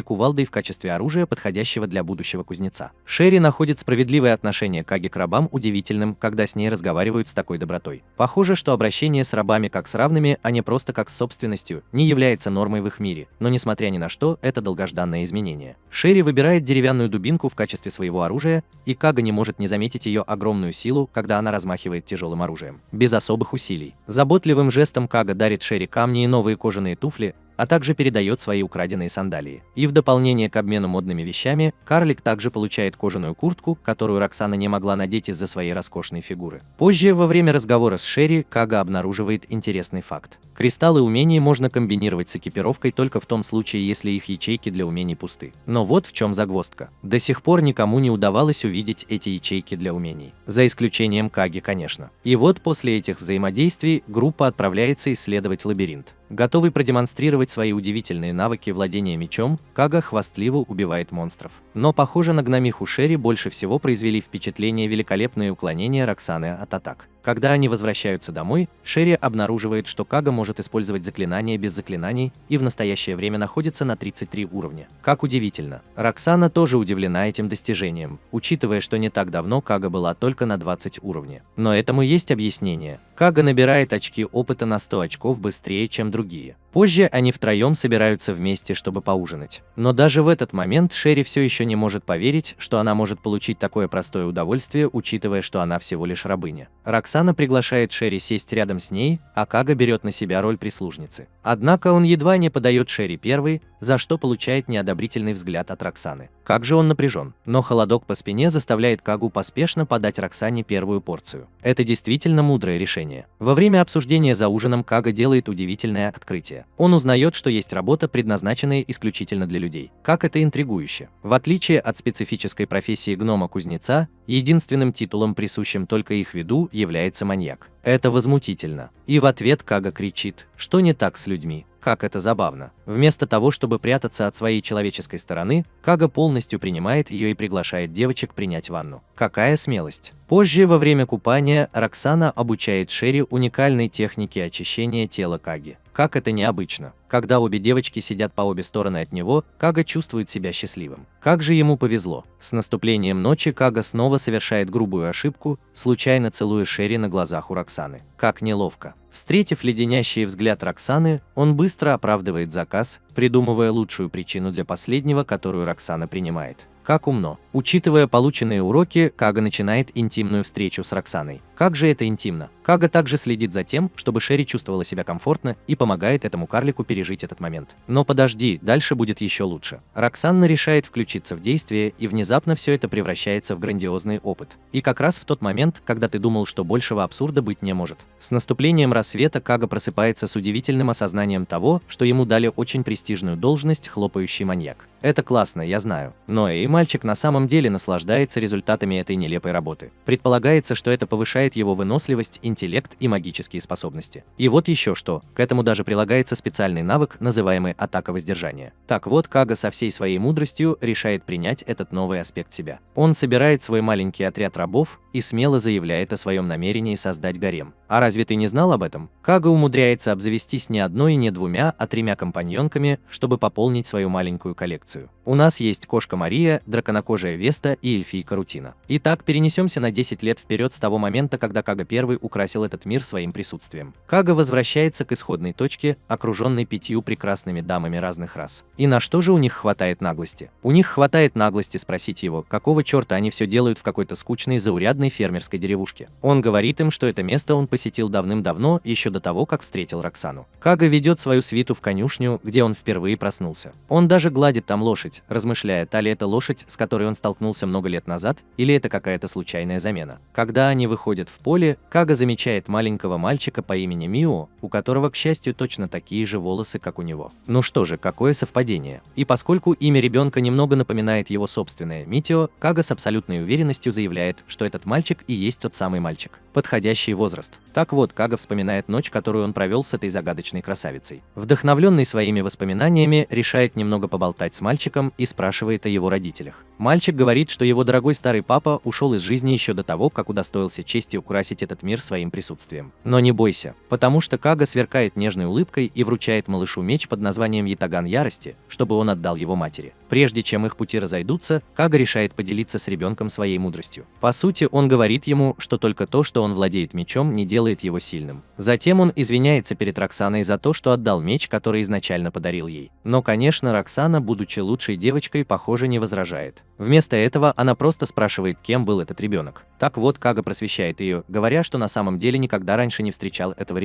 кувалдой в качестве оружия, подходящего для будущего кузнеца. Шерри находит справедливое отношение Каги к рабам удивительным, когда с ней разговаривают с такой добротой. Похоже, что обращение с рабами как с равными, а не просто как с собственностью, не является нормой в их мире, но несмотря ни на что, это долгожданное изменение. Шерри выбирает деревянную дубинку в качестве своего оружия, и Кага не может не заметить ее огромную силу, когда она размахивает тяжелым оружием. Без особых усилий. Заботливым жестом Кага дарит Шерри камни и новые кожаные туфли, а также передает свои украденные сандалии. И в дополнение к обмену модными вещами, карлик также получает кожаную куртку, которую Роксана не могла надеть из-за своей роскошной фигуры. Позже, во время разговора с Шерри, Кага обнаруживает интересный факт. Кристаллы умений можно комбинировать с экипировкой только в том случае, если их ячейки для умений пусты. Но вот в чем загвоздка. До сих пор никому не удавалось увидеть эти ячейки для умений. За исключением Каги, конечно. И вот после этих взаимодействий группа отправляется исследовать лабиринт. Готовый продемонстрировать свои удивительные навыки владения мечом, Кага хвастливо убивает монстров. Но, похоже, на гномиху Шерри больше всего произвели впечатление великолепные уклонения Роксаны от атак. Когда они возвращаются домой, Шерри обнаруживает, что Кага может использовать заклинания без заклинаний и в настоящее время находится на 33 уровня. Как удивительно. Роксана тоже удивлена этим достижением, учитывая, что не так давно Кага была только на 20 уровня. Но этому есть объяснение. Кага набирает очки опыта на 100 очков быстрее, чем другие. Позже они втроем собираются вместе, чтобы поужинать. Но даже в этот момент Шерри все еще не может поверить, что она может получить такое простое удовольствие, учитывая, что она всего лишь рабыня. Роксана приглашает Шерри сесть рядом с ней, а Кага берет на себя роль прислужницы. Однако он едва не подает Шерри первый, за что получает неодобрительный взгляд от Роксаны. Как же он напряжен. Но холодок по спине заставляет Кагу поспешно подать Роксане первую порцию. Это действительно мудрое решение. Во время обсуждения за ужином Кага делает удивительное открытие. Он узнает, что есть работа, предназначенная исключительно для людей. Как это интригующе. В отличие от специфической профессии гнома-кузнеца, единственным титулом, присущим только их виду, является маньяк. Это возмутительно. И в ответ Кага кричит, что не так с людьми. Как это забавно. Вместо того, чтобы прятаться от своей человеческой стороны, Кага полностью принимает ее и приглашает девочек принять ванну. Какая смелость. Позже, во время купания, Роксана обучает Шерри уникальной технике очищения тела Каги. Как это необычно. Когда обе девочки сидят по обе стороны от него, Кага чувствует себя счастливым. Как же ему повезло. С наступлением ночи Кага снова совершает грубую ошибку, случайно целуя Шерри на глазах у Роксаны. Как неловко. Встретив леденящий взгляд Роксаны, он быстро оправдывает заказ, придумывая лучшую причину для последнего, которую Роксана принимает. Как умно. Учитывая полученные уроки, Кага начинает интимную встречу с Роксаной. Как же это интимно. Кага также следит за тем, чтобы Шерри чувствовала себя комфортно и помогает этому карлику пережить этот момент. Но подожди, дальше будет еще лучше. Роксана решает включиться в действие, и внезапно все это превращается в грандиозный опыт. И как раз в тот момент, когда ты думал, что большего абсурда быть не может. С наступлением рассвета Кага просыпается с удивительным осознанием того, что ему дали очень престижную должность хлопающий маньяк. Это классно, я знаю. Но и мальчик на самом деле наслаждается результатами этой нелепой работы. Предполагается, что это повышает его выносливость, интеллект и магические способности. И вот еще что, к этому даже прилагается специальный навык, называемый атака воздержания. Так вот, Кага со всей своей мудростью решает принять этот новый аспект себя. Он собирает свой маленький отряд рабов и смело заявляет о своем намерении создать гарем. А разве ты не знал об этом? Кага умудряется обзавестись не одной и не двумя, а 3 компаньонками, чтобы пополнить свою маленькую коллекцию. У нас есть кошка Мария, драконокожая Веста и эльфийка Рутина. Итак, перенесемся на 10 лет вперед с того момента, когда Кага первый украсил этот мир своим присутствием. Кага возвращается к исходной точке, окруженной 5 прекрасными дамами разных рас. И на что же у них хватает наглости? У них хватает наглости спросить его, какого черта они все делают в какой-то скучной заурядной фермерской деревушке. Он говорит им, что это место он посетил давным-давно, еще до того, как встретил Роксану. Кага ведет свою свиту в конюшню, где он впервые проснулся. Он даже гладит там лошадь, размышляя, та ли это лошадь, с которой он столкнулся много лет назад, или это какая-то случайная замена. Когда они выходят в поле, Кага замечает маленького мальчика по имени Мио, у которого, к счастью, точно такие же волосы, как у него. Ну что же, какое совпадение. И поскольку имя ребенка немного напоминает его собственное Митио, Кага с абсолютной уверенностью заявляет, что этот этот мальчик и есть тот самый мальчик. Подходящий возраст. Так вот, Кага вспоминает ночь, которую он провел с этой загадочной красавицей. Вдохновленный своими воспоминаниями, решает немного поболтать с мальчиком и спрашивает о его родителях. Мальчик говорит, что его дорогой старый папа ушел из жизни еще до того, как удостоился чести украсить этот мир своим присутствием. Но не бойся, потому что Кага сверкает нежной улыбкой и вручает малышу меч под названием Ятаган Ярости, чтобы он отдал его матери. Прежде чем их пути разойдутся, Кага решает поделиться с ребенком своей мудростью. По сути, он говорит ему, что только то, что он владеет мечом, не делает его сильным. Затем он извиняется перед Роксаной за то, что отдал меч, который изначально подарил ей. Но, конечно, Роксана, будучи лучшей девочкой, похоже, не возражает. Вместо этого она просто спрашивает, кем был этот ребенок. Так вот, Кага просвещает ее, говоря, что на самом деле никогда раньше не встречал этого ребенка.